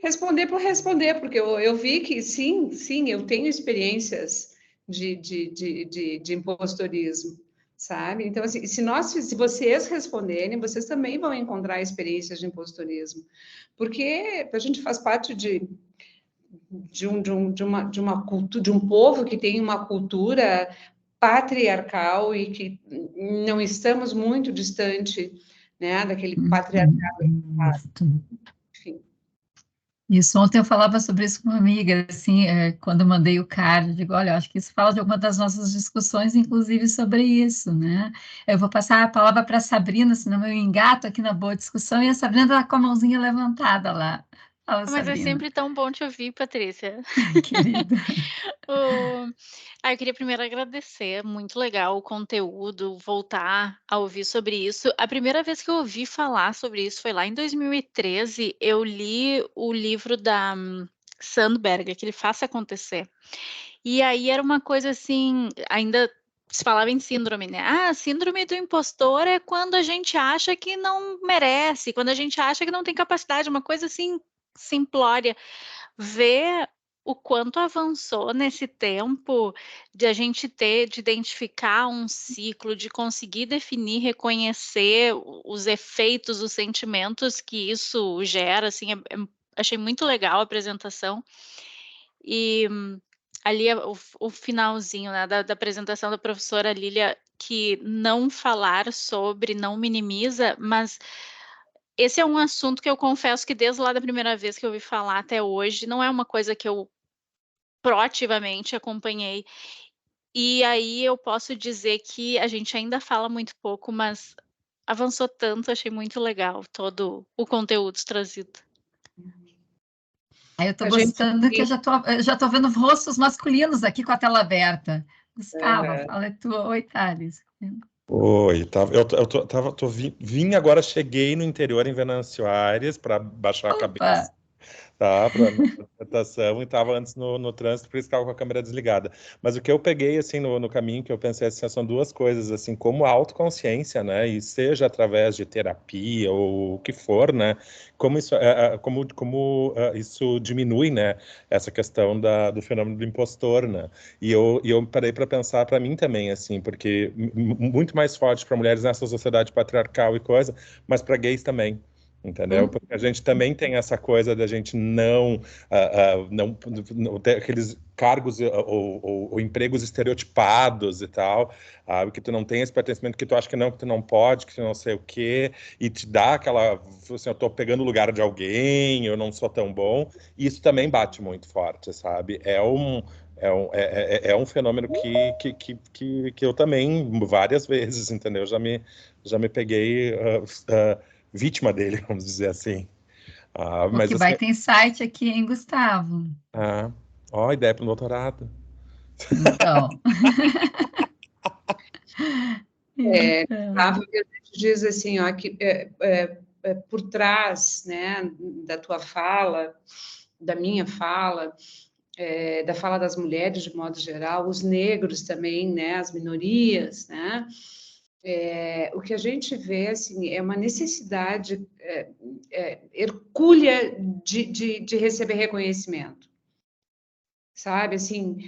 Responder por responder, porque eu vi que sim, eu tenho experiências de impostorismo, sabe? Então, assim, se vocês responderem, vocês também vão encontrar experiências de impostorismo, porque a gente faz parte de uma cultura, de um povo que tem uma cultura patriarcal e que não estamos muito distante, né, daquele patriarcado. Enfim. Isso, ontem eu falava sobre isso com uma amiga, assim, quando eu mandei o card, eu digo, olha, eu acho que isso fala de alguma das nossas discussões, inclusive sobre isso, né? Eu vou passar a palavra para a Sabrina, senão eu engato aqui na boa discussão, e a Sabrina está com a mãozinha levantada lá. Fala, Mas Sabrina. é sempre tão bom te ouvir, Patrícia. Querida. Eu queria primeiro agradecer, muito legal o conteúdo, voltar a ouvir sobre isso. A primeira vez que eu ouvi falar sobre isso foi lá em 2013, eu li o livro da Sandberg, aquele Faça Acontecer. E aí era uma coisa assim, ainda se falava em síndrome, né? Ah, síndrome do impostor é quando a gente acha que não merece, quando a gente acha que não tem capacidade, uma coisa assim simplória. Ver o quanto avançou nesse tempo de a gente de identificar um ciclo, de conseguir definir, reconhecer os efeitos, os sentimentos que isso gera, assim, achei muito legal a apresentação. E ali o finalzinho, né, da apresentação da professora Lília, que não falar sobre, não minimiza, mas esse é um assunto que eu confesso que desde lá da primeira vez que eu ouvi falar até hoje, não é uma coisa que eu proativamente acompanhei. E aí eu posso dizer que a gente ainda fala muito pouco, mas avançou tanto, achei muito legal todo o conteúdo trazido. Aí eu estou gostando que eu já tô vendo rostos masculinos aqui com a tela aberta. Gustavo, fala tu. Oi, Thales. Oi, vim agora, cheguei no interior em Venâncio Aires para baixar a cabeça, tá, para apresentação, e estava antes no trânsito, por isso estava com a câmera desligada. Mas o que eu peguei, assim, no caminho, que eu pensei, assim, são duas coisas, assim, como a autoconsciência, né, e seja através de terapia ou o que for, né, como isso, isso diminui, né, essa questão do fenômeno do impostor, né, e eu parei para pensar para mim também, assim, porque muito mais forte para mulheres nessa sociedade patriarcal e coisa, mas para gays também. Entendeu? Porque a gente também tem essa coisa da gente não ter aqueles cargos ou empregos estereotipados e tal, que tu não tem esse pertencimento, que tu acha que tu não pode, que tu não sei o quê, e te dá aquela, assim, eu tô pegando o lugar de alguém, eu não sou tão bom, e isso também bate muito forte, sabe? É um fenômeno que eu também, várias vezes, entendeu? Já me peguei vítima dele, vamos dizer assim. Mas, que vai ter insight aqui, hein, Gustavo? Ideia para o doutorado. Então. Gustavo, a gente diz assim, ó, que por trás, né, da tua fala, da minha fala, da fala das mulheres de modo geral, os negros também, né, as minorias, né, o que a gente vê, assim, é uma necessidade hercúlea de receber reconhecimento, sabe, assim,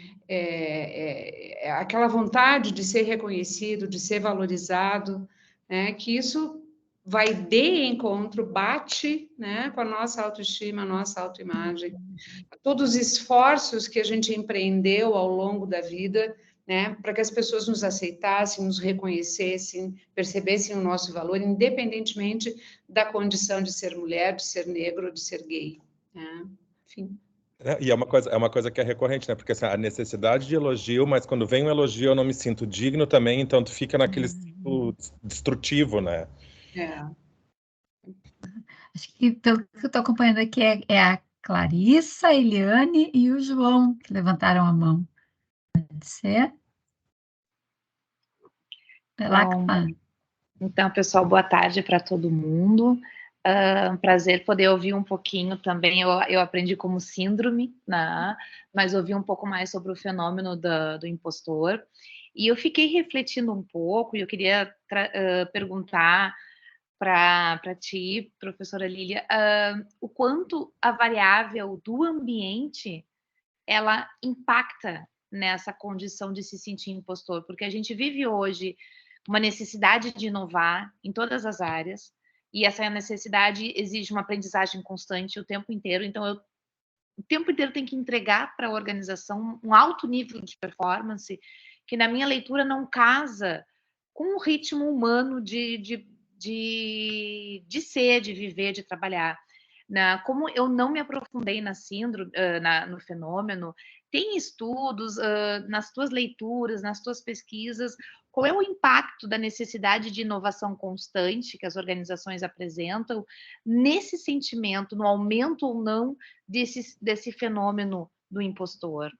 aquela vontade de ser reconhecido, de ser valorizado, né, que isso vai de encontro, bate, né, com a nossa autoestima, a nossa autoimagem, todos os esforços que a gente empreendeu ao longo da vida, né, para que as pessoas nos aceitassem, nos reconhecessem, percebessem o nosso valor, independentemente da condição de ser mulher, de ser negro, de ser gay, né? Enfim. E é uma coisa que é recorrente, né? Porque assim, a necessidade de elogio, mas quando vem um elogio eu não me sinto digno também, então tu fica naquele ciclo destrutivo, né? Acho que, pelo que eu estou acompanhando aqui, é a Clarissa, a Eliane e o João que levantaram a mão. Pode ser? Vai lá, Bom, Clara. então, pessoal, boa tarde para todo mundo. Um prazer poder ouvir um pouquinho também. Eu aprendi como síndrome, né? Mas ouvi um pouco mais sobre o fenômeno do impostor. E eu fiquei refletindo um pouco, e eu queria perguntar para ti, professora Lília, o quanto a variável do ambiente ela impacta nessa condição de se sentir impostor, porque a gente vive hoje uma necessidade de inovar em todas as áreas, e essa necessidade exige uma aprendizagem constante o tempo inteiro, então eu o tempo inteiro tenho que entregar para a organização um alto nível de performance, que na minha leitura não casa com o ritmo humano de ser, de viver, de trabalhar. Como eu não me aprofundei na síndrome, no fenômeno, tem estudos nas tuas leituras, nas tuas pesquisas, qual é o impacto da necessidade de inovação constante que as organizações apresentam nesse sentimento, no aumento ou não desse fenômeno do impostor?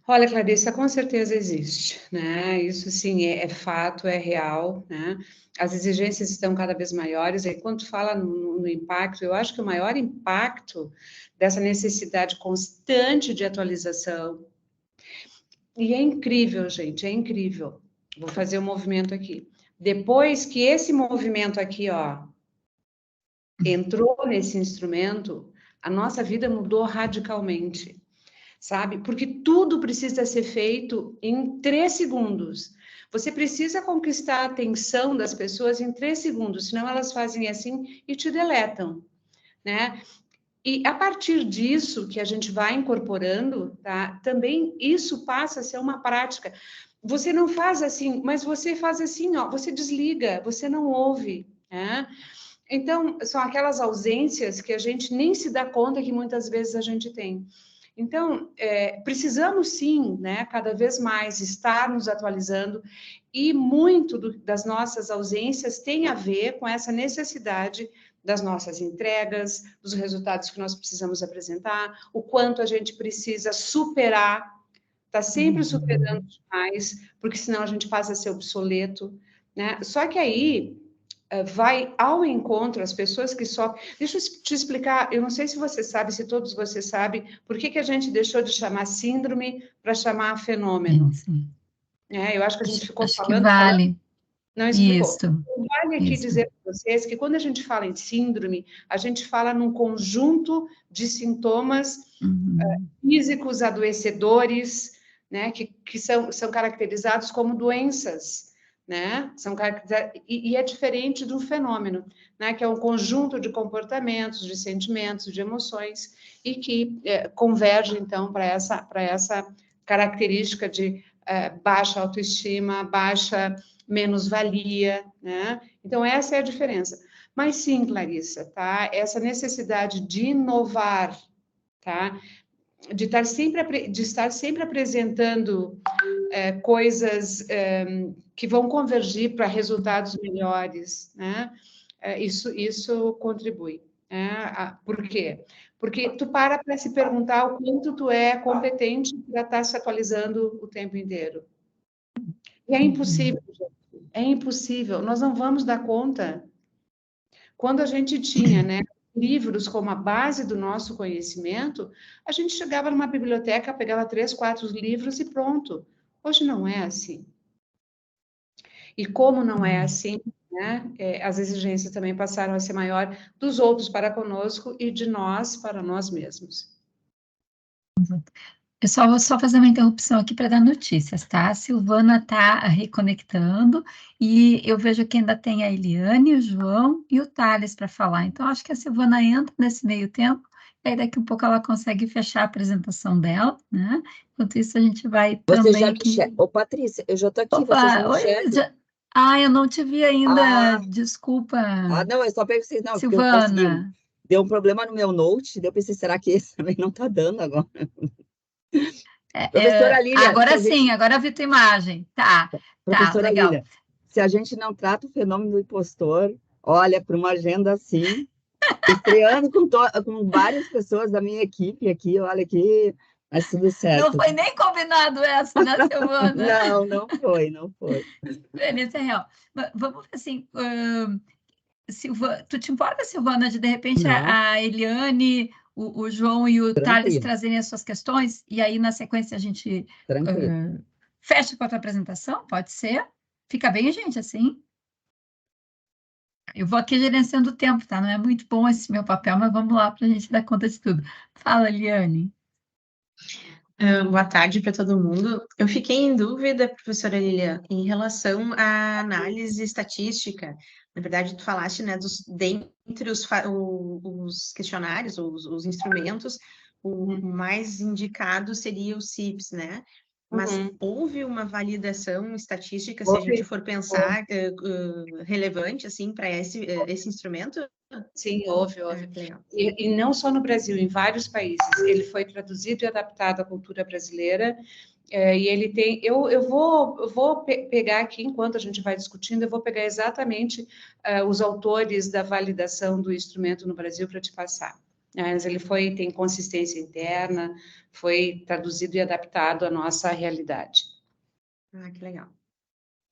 Olha, Clarissa, com certeza existe, né? Isso sim é fato, é real, né? As exigências estão cada vez maiores, e quando fala no impacto, eu acho que o maior impacto dessa necessidade constante de atualização, e é incrível, gente, é incrível. Vou fazer um movimento aqui. Depois que esse movimento aqui, ó, entrou nesse instrumento, a nossa vida mudou radicalmente. Sabe? Porque tudo precisa ser feito em 3 segundos. Você precisa conquistar a atenção das pessoas em 3 segundos, senão elas fazem assim e te deletam, né? E a partir disso que a gente vai incorporando, tá? Também isso passa a ser uma prática. Você não faz assim, mas você faz assim, ó, você desliga, você não ouve, né? Então, são aquelas ausências que a gente nem se dá conta que muitas vezes a gente tem. Então, precisamos sim, né, cada vez mais estar nos atualizando, e muito das nossas ausências tem a ver com essa necessidade das nossas entregas, dos resultados que nós precisamos apresentar, o quanto a gente precisa superar, está sempre superando demais, porque senão a gente passa a ser obsoleto, né? Só que aí vai ao encontro as pessoas que sofrem. Deixa eu te explicar, eu não sei se você sabe, se todos vocês sabem, por que a gente deixou de chamar síndrome para chamar fenômeno. Sim. Eu acho que a gente ficou acho falando... que vale. Não explicou. Isso. Vale aqui dizer para vocês que quando a gente fala em síndrome, a gente fala num conjunto de sintomas físicos adoecedores, né, que são caracterizados como doenças, né? E é diferente do fenômeno, né? Que é um conjunto de comportamentos, de sentimentos, de emoções, e que converge, então, para essa característica de baixa autoestima, baixa menos-valia, né? Então, essa é a diferença. Mas sim, Clarissa, tá? Essa necessidade de inovar, tá? De estar sempre apresentando coisas que vão convergir para resultados melhores, né? Isso contribui. Por quê? Porque tu para se perguntar o quanto tu é competente para estar se atualizando o tempo inteiro. E é impossível, gente. É impossível. Nós não vamos dar conta. Quando a gente tinha, né, livros como a base do nosso conhecimento, a gente chegava numa biblioteca, pegava 3, 4 livros e pronto. Hoje não é assim. E como não é assim, né, as exigências também passaram a ser maior dos outros para conosco e de nós para nós mesmos. Pessoal, vou só fazer uma interrupção aqui para dar notícias, tá? A Silvana está reconectando e eu vejo que ainda tem a Eliane, o João e o Thales para falar. Então, acho que a Silvana entra nesse meio tempo e aí daqui a pouco ela consegue fechar a apresentação dela, né? Enquanto isso, a gente vai Você também já aqui... Ô, Patrícia, eu já estou aqui, Opa, você já me oi, enxerga? eu não te vi ainda, desculpa. Não, eu só pensei, não, porque eu consegui. Silvana. Deu um problema no meu note, daí eu pensei, será que esse também não está dando agora? Professora Lília, agora sim, agora vi tua imagem. Tá, professora legal. Lília, se a gente não trata o fenômeno do impostor, Olha, para uma agenda assim, estreando com várias pessoas da minha equipe aqui, olha aqui, mas tudo Não certo. foi nem combinado essa, né, Silvana? Não foi, não foi. Experiência real. Vamos ver assim, tu te importa, Silvana, de repente Não, a Eliane, o João e o Thales tranquilo, trazerem as suas questões, e aí na sequência a gente tranquilo. fecha com a tua apresentação? Pode ser? Fica bem, gente, assim? Eu vou aqui gerenciando o tempo, tá? Não é muito bom esse meu papel, mas vamos lá para a gente dar conta de tudo. Fala, Eliane. Boa tarde para todo mundo. Eu fiquei em dúvida, professora Lilian, em relação à análise estatística. Na verdade, tu falaste, né, dentre os questionários, os instrumentos, o mais indicado seria o CIPS, né? Mas houve uma validação estatística, se a gente for pensar, relevante, assim, para esse instrumento? Sim, houve. Legal. E não só no Brasil, em vários países. Ele foi traduzido e adaptado à cultura brasileira. E ele tem. Eu vou pegar aqui, enquanto a gente vai discutindo, eu vou pegar exatamente os autores da validação do instrumento no Brasil para te passar. Mas ele tem consistência interna, foi traduzido e adaptado à nossa realidade. Que legal.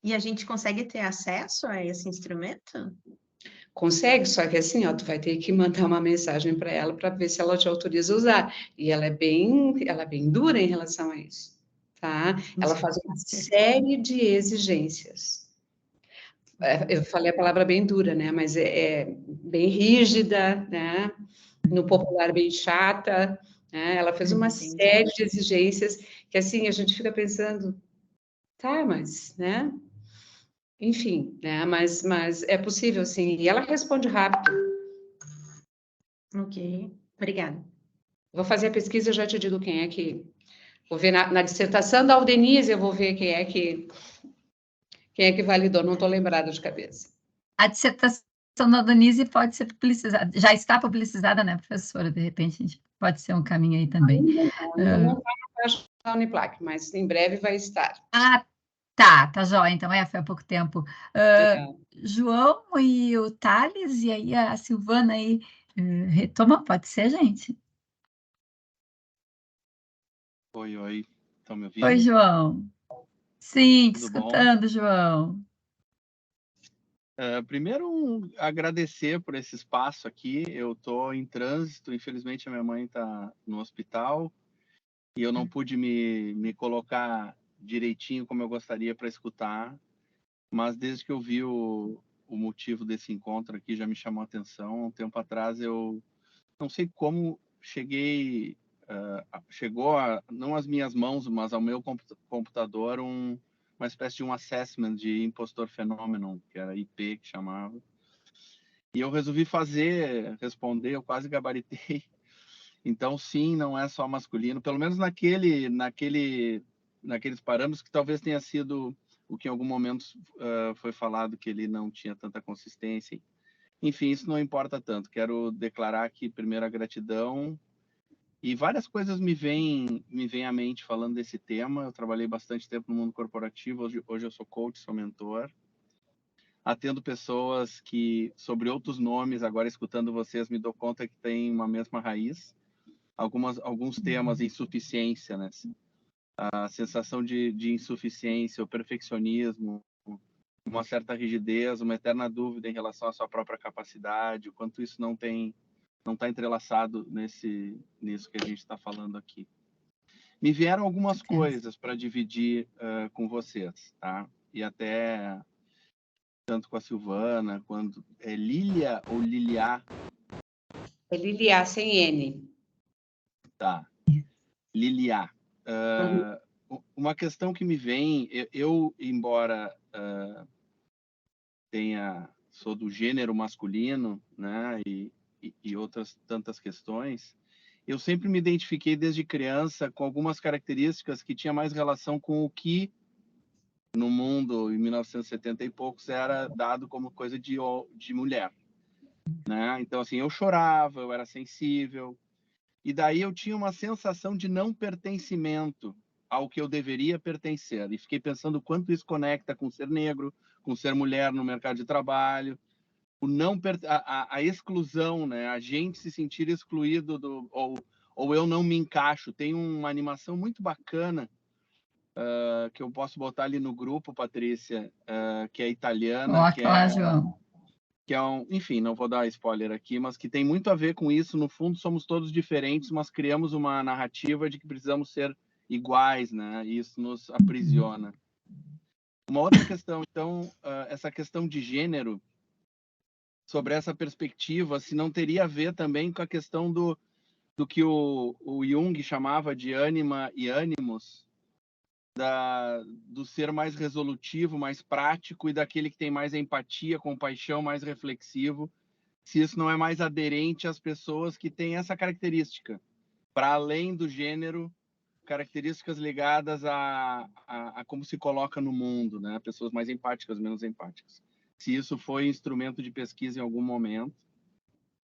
E a gente consegue ter acesso a esse instrumento? Consegue, só que assim, ó, tu vai ter que mandar uma mensagem para ela para ver se ela te autoriza a usar. E ela é bem dura em relação a isso, tá? Ela faz uma série de exigências. Eu falei a palavra bem dura, né? Mas é bem rígida, né? No popular, bem chata, né? Ela fez uma série de exigências que, assim, a gente fica pensando, tá, mas, né? Enfim, né? Mas é possível, sim. E ela responde rápido. Ok, obrigada. Vou fazer a pesquisa e já te digo quem é que... Vou ver na dissertação da Aldenise, eu vou ver quem é que validou, não estou lembrada de cabeça. A dissertação da Denise pode ser publicizada, já está publicizada, né, professora? De repente, pode ser um caminho aí também. Não está na página da Uniplac, mas em breve vai estar. Tá jóia, então, foi há pouco tempo. João e o Thales, e aí a Silvana aí retoma, pode ser, gente? Oi, estão me ouvindo? Oi, João. Sim, te Tudo bom? escutando, João. Primeiro, agradecer por esse espaço aqui. Eu estou em trânsito, infelizmente a minha mãe está no hospital e eu não pude me colocar direitinho como eu gostaria para escutar, mas desde que eu vi o motivo desse encontro aqui já me chamou a atenção. Um tempo atrás eu não sei como chegou não às minhas mãos, mas ao meu computador uma espécie de um assessment de impostor phenomenon, que era IP que chamava. E eu resolvi responder, eu quase gabaritei. Então, sim, não é só masculino, pelo menos naqueles parâmetros que talvez tenha sido o que em algum momento foi falado que ele não tinha tanta consistência. Enfim, isso não importa tanto. Quero declarar aqui primeiro a gratidão. E várias coisas me vêm à mente falando desse tema. Eu trabalhei bastante tempo no mundo corporativo. Hoje eu sou coach, sou mentor. Atendo pessoas que, sobre outros nomes, agora escutando vocês, me dou conta que tem uma mesma raiz. Alguns temas, insuficiência, né? A sensação de insuficiência, o perfeccionismo, uma certa rigidez, uma eterna dúvida em relação à sua própria capacidade, o quanto isso não está entrelaçado nisso que a gente está falando aqui. Me vieram algumas coisas para dividir com vocês, tá? E até tanto com a Silvana, quanto... É Lilia ou Liliá? É Liliá, sem N. Tá. Liliá. Uma questão que me vem, eu embora sou do gênero masculino, né? E outras tantas questões, eu sempre me identifiquei desde criança com algumas características que tinha mais relação com o que no mundo em 1970 e poucos era dado como coisa de mulher, né? Então assim, eu chorava, eu era sensível, e daí eu tinha uma sensação de não pertencimento ao que eu deveria pertencer, e fiquei pensando quanto isso conecta com ser negro, com ser mulher no mercado de trabalho. a exclusão, né? A gente se sentir excluído ou eu não me encaixo. Tem uma animação muito bacana que eu posso botar ali no grupo, Patrícia, que é italiana, Coloca lá, João. que é enfim, não vou dar spoiler aqui, mas que tem muito a ver com isso. No fundo, somos todos diferentes, mas criamos uma narrativa de que precisamos ser iguais, né? E isso nos aprisiona. Uma outra questão, então, essa questão de gênero, sobre essa perspectiva, se não teria a ver também com a questão do que o Jung chamava de ânima e ânimos, do ser mais resolutivo, mais prático, e daquele que tem mais empatia, compaixão, mais reflexivo, se isso não é mais aderente às pessoas que têm essa característica, para além do gênero, características ligadas a como se coloca no mundo, né? Pessoas mais empáticas, menos empáticas. Se isso foi instrumento de pesquisa em algum momento.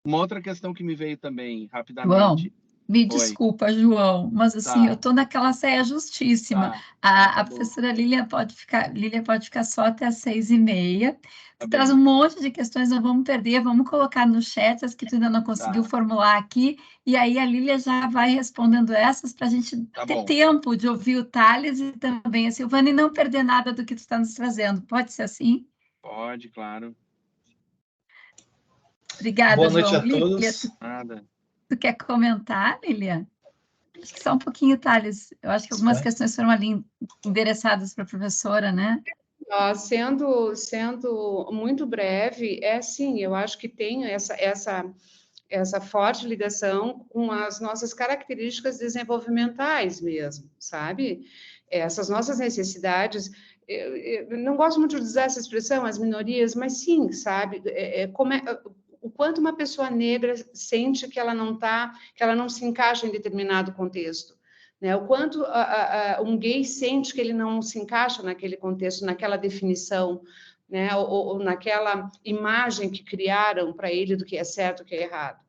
Uma outra questão que me veio também, rapidamente... João, me desculpa, João, mas assim, eu estou naquela saia justíssima. A professora Lília pode ficar só até às 6h30. Tu traz um monte de questões, não vamos perder, vamos colocar no chat as que tu ainda não conseguiu formular aqui, e aí a Lília já vai respondendo essas para a gente ter tempo de ouvir o Thales e também a Silvana e não perder nada do que tu está nos trazendo. Pode ser assim? Pode, claro. Obrigada, Boa noite João. a todos. Nada. Tu quer comentar, Lília? Acho que só um pouquinho, Thales. Eu acho que algumas questões foram ali endereçadas para a professora, né? Sendo muito breve, sim, eu acho que tem essa forte ligação com as nossas características desenvolvimentais mesmo, sabe? Essas nossas necessidades, eu não gosto muito de usar essa expressão, as minorias, mas sim, sabe? O quanto uma pessoa negra sente que ela não se encaixa em determinado contexto, né? O quanto um gay sente que ele não se encaixa naquele contexto, naquela definição, né? Ou naquela imagem que criaram para ele do que é certo e o que é errado,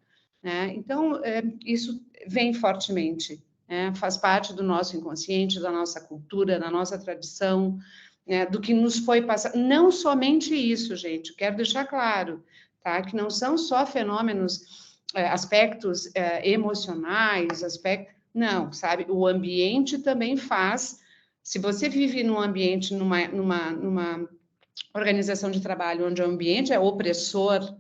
né? Então, isso vem fortemente, né? Faz parte do nosso inconsciente, da nossa cultura, da nossa tradição, né? Do que nos foi passado. Não somente isso, gente, quero deixar claro, tá? Que não são só fenômenos, aspectos emocionais, não, sabe? O ambiente também faz. Se você vive num ambiente, numa organização de trabalho onde o ambiente é opressor,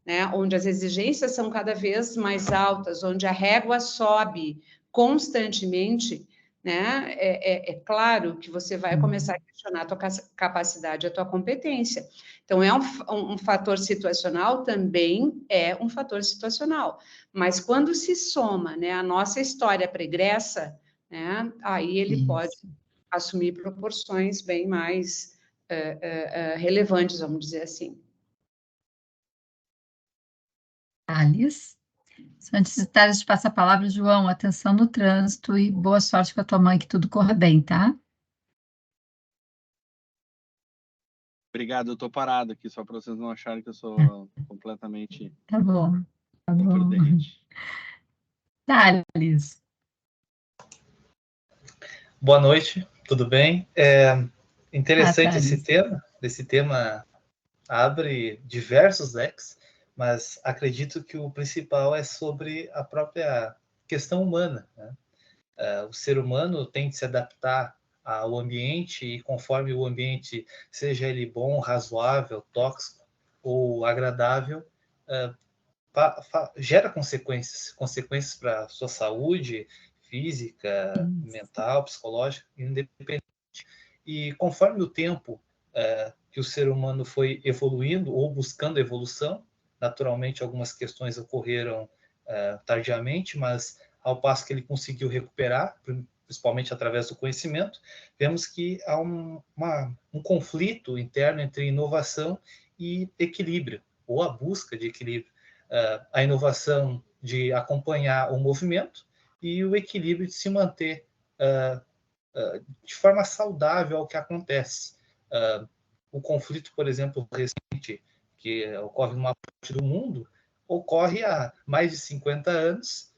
né? Onde as exigências são cada vez mais altas, onde a régua sobe constantemente, né? É claro que você vai começar a questionar a tua capacidade, a tua competência. Então, é um fator situacional, também é um fator situacional. Mas quando se soma, né, a nossa história pregressa, né, aí ele pode assumir proporções bem mais relevantes, vamos dizer assim. Thales? Antes de passar a palavra, João, atenção no trânsito e boa sorte com a tua mãe, que tudo corra bem, tá? Obrigado, eu estou parado aqui, só para vocês não acharem que eu sou completamente tá bom. imprudente. Thales. Boa noite, tudo bem? Interessante esse tema abre diversos leques, mas acredito que o principal é sobre a própria questão humana, né? O ser humano tem que se adaptar ao ambiente e conforme o ambiente, seja ele bom, razoável, tóxico ou agradável, gera consequências para a sua saúde física, mental, psicológica, independente. E conforme o tempo que o ser humano foi evoluindo ou buscando evolução, naturalmente algumas questões ocorreram tardiamente, mas ao passo que ele conseguiu recuperar, principalmente através do conhecimento, vemos que há um conflito interno entre inovação e equilíbrio, ou a busca de equilíbrio. A inovação de acompanhar o movimento e o equilíbrio de se manter de forma saudável ao que acontece. O conflito, por exemplo, recente, que ocorre numa parte do mundo, ocorre há mais de 50 anos,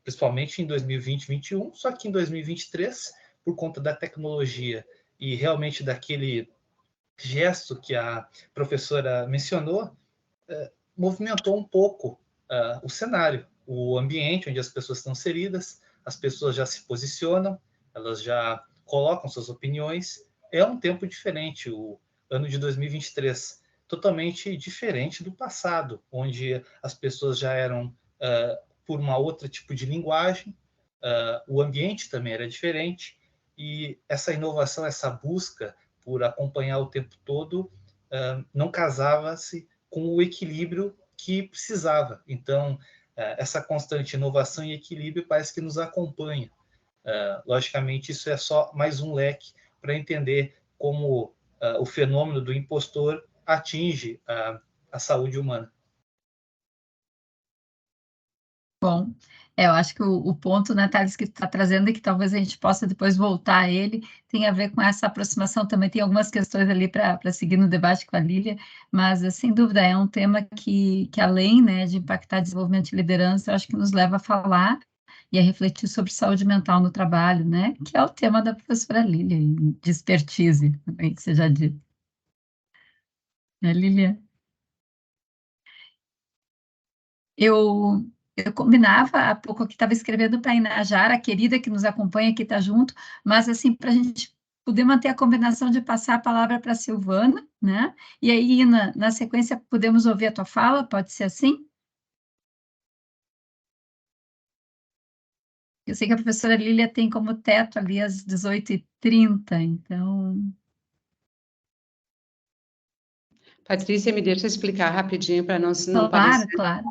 principalmente em 2020 e 2021, só que em 2023, por conta da tecnologia e realmente daquele gesto que a professora mencionou, movimentou um pouco o cenário, o ambiente onde as pessoas estão inseridas, as pessoas já se posicionam, elas já colocam suas opiniões. É um tempo diferente, o ano de 2023, totalmente diferente do passado, onde as pessoas já eram por uma outra tipo de linguagem, o ambiente também era diferente, e essa inovação, essa busca por acompanhar o tempo todo, não casava-se com o equilíbrio que precisava. Então, essa constante inovação e equilíbrio parece que nos acompanha. Logicamente, isso é só mais um leque para entender como o fenômeno do impostor atinge a saúde humana. Bom, eu acho que o ponto, né, Thales, que tu está trazendo e que talvez a gente possa depois voltar a ele, tem a ver com essa aproximação também. Tem algumas questões ali para seguir no debate com a Lília, mas, sem dúvida, é um tema que além, né, de impactar desenvolvimento de liderança, eu acho que nos leva a falar e a refletir sobre saúde mental no trabalho, né, que é o tema da professora Lília, de expertise, também, que você já disse. Né, Lília? Eu combinava há pouco que estava escrevendo para a Inajara, a querida que nos acompanha, que está junto, mas assim, para a gente poder manter a combinação de passar a palavra para a Silvana, né? E aí, Ina, na sequência, podemos ouvir a tua fala, pode ser assim? Eu sei que a professora Lília tem como teto ali às 18h30, então... Patrícia, me deixa explicar rapidinho para não parecer... Claro.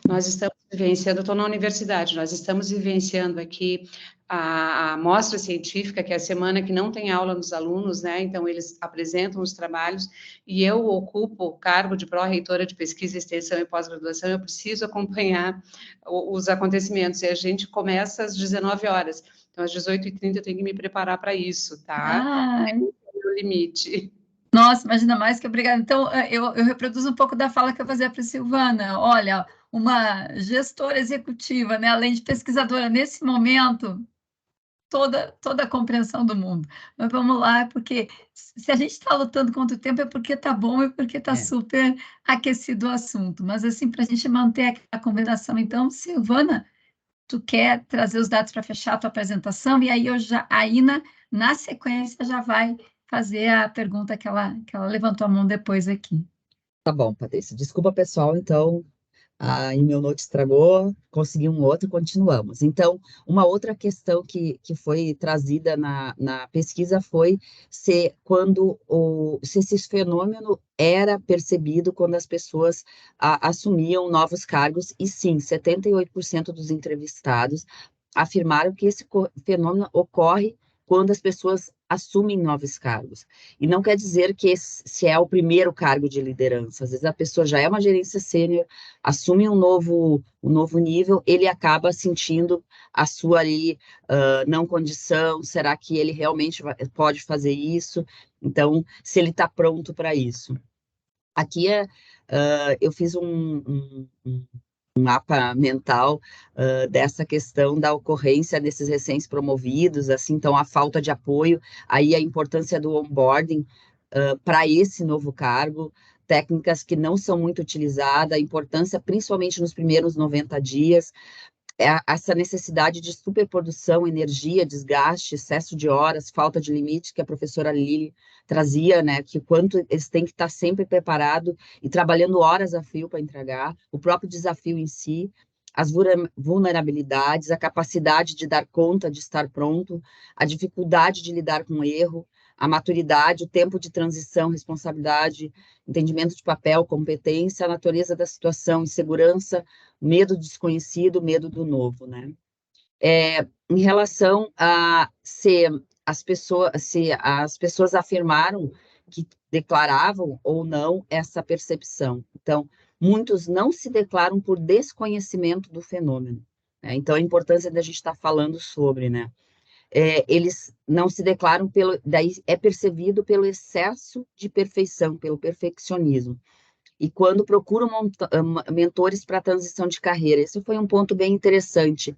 Nós estamos vivenciando, eu estou na universidade, nós estamos vivenciando aqui a mostra científica, que é a semana que não tem aula nos alunos, né? Então, eles apresentam os trabalhos, e eu ocupo o cargo de pró-reitora de pesquisa, extensão e pós-graduação, eu preciso acompanhar os acontecimentos, e a gente começa às 19 horas. Então, às 18h30 eu tenho que me preparar para isso, tá? É o limite. Nossa, imagina mais que obrigada. Então, eu reproduzo um pouco da fala que eu fazia para a Silvana. Olha, uma gestora executiva, né, além de pesquisadora, nesse momento, toda a compreensão do mundo. Mas vamos lá, porque se a gente está lutando contra o tempo é porque está bom e porque está super aquecido o assunto. Mas, assim, para a gente manter a combinação, então, Silvana, tu quer trazer os dados para fechar a tua apresentação? E aí, a Ina, na sequência, já vai fazer a pergunta que ela levantou a mão depois aqui. Tá bom, Patrícia. Desculpa, pessoal, então, e meu note estragou, consegui um outro, continuamos. Então, uma outra questão que foi trazida na pesquisa foi se esse fenômeno era percebido quando as pessoas assumiam novos cargos, e sim, 78% dos entrevistados afirmaram que esse fenômeno ocorre quando as pessoas assumem novos cargos. E não quer dizer que esse é o primeiro cargo de liderança. Às vezes a pessoa já é uma gerência sênior, assume um novo nível, ele acaba sentindo a sua ali, não condição, será que ele realmente pode fazer isso? Então, se ele está pronto para isso. Aqui eu fiz um mapa mental dessa questão da ocorrência desses recém-promovidos, assim, então a falta de apoio, aí a importância do onboarding para esse novo cargo, técnicas que não são muito utilizadas, a importância principalmente nos primeiros 90 dias, essa necessidade de superprodução, energia, desgaste, excesso de horas, falta de limite, que a professora Lili trazia, né, que quanto eles têm que estar sempre preparados e trabalhando horas a fio para entregar, o próprio desafio em si, as vulnerabilidades, a capacidade de dar conta, de estar pronto, a dificuldade de lidar com o erro, a maturidade, o tempo de transição, responsabilidade, entendimento de papel, competência, a natureza da situação, insegurança, medo do desconhecido, medo do novo, né? Em relação a se as pessoas afirmaram que declaravam ou não essa percepção. Então, muitos não se declaram por desconhecimento do fenômeno, né? Então, a importância da gente estar falando sobre, né? Eles não se declaram daí é percebido pelo excesso de perfeição, pelo perfeccionismo. E quando procuram mentores para transição de carreira, esse foi um ponto bem interessante.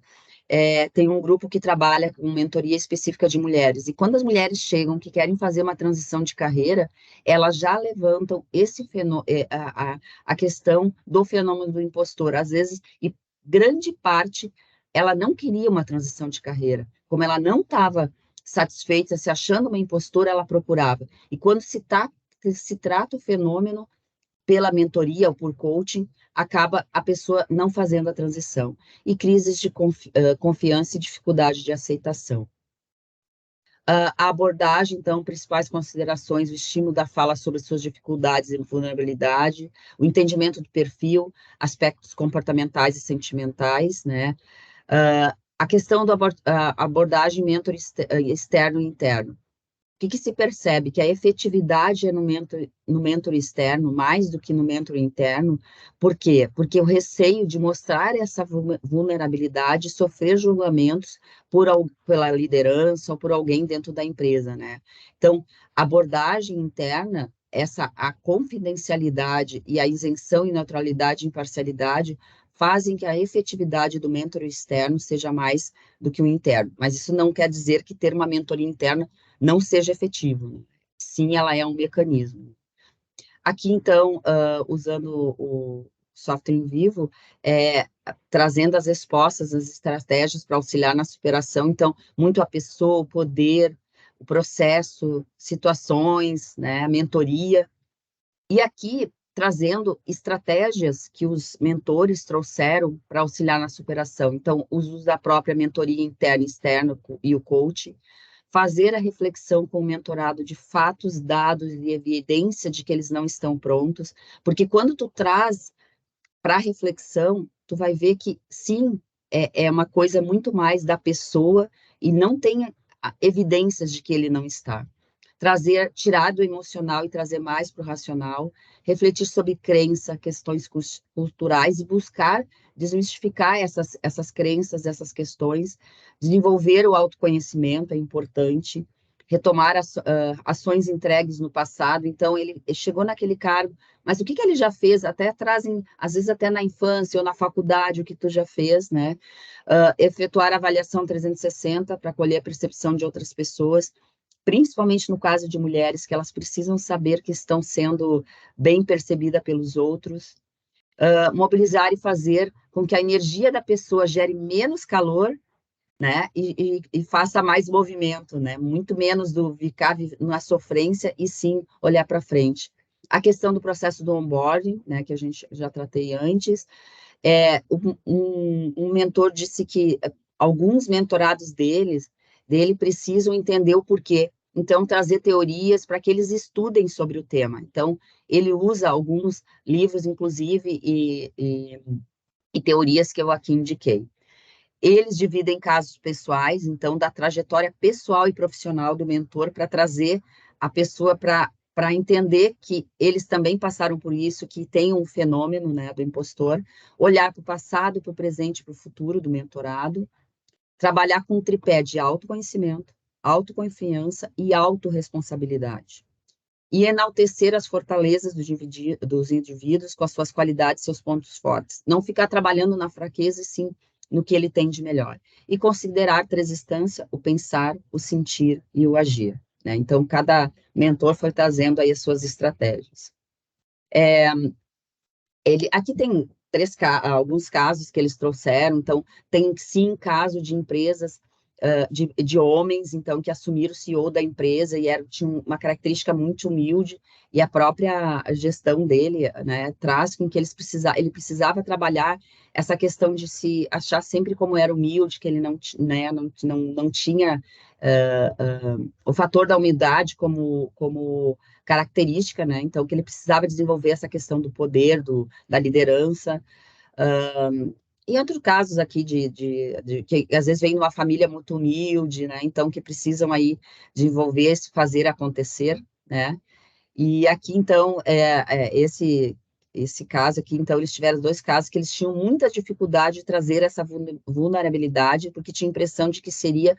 tem um grupo que trabalha com mentoria específica de mulheres, e quando as mulheres chegam que querem fazer uma transição de carreira, elas já levantam a questão do fenômeno do impostor, às vezes, e grande parte, ela não queria uma transição de carreira, como ela não estava satisfeita, se achando uma impostora, ela procurava, e quando se trata o fenômeno pela mentoria ou por coaching, acaba a pessoa não fazendo a transição. E crises de confiança e dificuldade de aceitação. A abordagem, então, principais considerações, o estímulo da fala sobre suas dificuldades e vulnerabilidade, o entendimento do perfil, aspectos comportamentais e sentimentais, né? A questão da abordagem mentor externo e interno. O que se percebe? Que a efetividade é no mentor externo, mais do que no mentor interno. Por quê? Porque o receio de mostrar essa vulnerabilidade, sofrer julgamentos pela liderança ou por alguém dentro da empresa, né? Então, a abordagem interna, a confidencialidade e a isenção e neutralidade e imparcialidade fazem que a efetividade do mentor externo seja mais do que o interno. Mas isso não quer dizer que ter uma mentoria interna não seja efetivo, né? Sim, ela é um mecanismo. Aqui, então, usando o software em vivo, trazendo as respostas, as estratégias para auxiliar na superação, então, muito a pessoa, o poder, o processo, situações, né, a mentoria, e aqui, trazendo estratégias que os mentores trouxeram para auxiliar na superação, então, os usos da própria mentoria interna e externa e o coaching, fazer a reflexão com o mentorado de fatos, dados e evidência de que eles não estão prontos, porque quando tu traz para a reflexão, tu vai ver que, sim, é uma coisa muito mais da pessoa e não tem evidências de que ele não está. Tirar do emocional e trazer mais para o racional, refletir sobre crença, questões culturais e buscar desmistificar essas crenças, essas questões, desenvolver o autoconhecimento é importante, retomar ações entregues no passado. Então, ele chegou naquele cargo, mas o que ele já fez? Até trazem, às vezes até na infância ou na faculdade, o que tu já fez, né? Efetuar a avaliação 360 para colher a percepção de outras pessoas, principalmente no caso de mulheres, que elas precisam saber que estão sendo bem percebidas pelos outros, mobilizar e fazer com que a energia da pessoa gere menos calor, né, e faça mais movimento, né, muito menos do ficar na sofrência e sim olhar para frente. A questão do processo do onboarding, né, que a gente já tratei antes, um mentor disse que alguns mentorados dele precisam entender o porquê. Então, trazer teorias para que eles estudem sobre o tema. Então, ele usa alguns livros, inclusive, e teorias que eu aqui indiquei. Eles dividem casos pessoais, então, da trajetória pessoal e profissional do mentor para trazer a pessoa para entender que eles também passaram por isso, que tem um fenômeno, né, do impostor, olhar para o passado, para o presente, para o futuro do mentorado, trabalhar com um tripé de autoconhecimento, autoconfiança e autorresponsabilidade. E enaltecer as fortalezas dos indivíduos com as suas qualidades, seus pontos fortes. Não ficar trabalhando na fraqueza, e sim no que ele tem de melhor. E considerar 3 instâncias, o pensar, o sentir e o agir, né? Então, cada mentor foi trazendo aí as suas estratégias. Aqui tem alguns casos que eles trouxeram, então, tem sim caso de empresas, de homens, então, que assumiram o CEO da empresa e tinha uma característica muito humilde, e a própria gestão dele, né, traz com que ele precisava trabalhar essa questão de se achar sempre como era humilde, que ele não tinha o fator da humildade como característica, né, então, que ele precisava desenvolver essa questão do poder, da liderança. E outros casos aqui que às vezes vem de uma família muito humilde, né? Então, que precisam aí desenvolver, fazer acontecer, né? E aqui, então, esse caso aqui, então, eles tiveram 2 casos que eles tinham muita dificuldade de trazer essa vulnerabilidade, porque tinha a impressão de que seria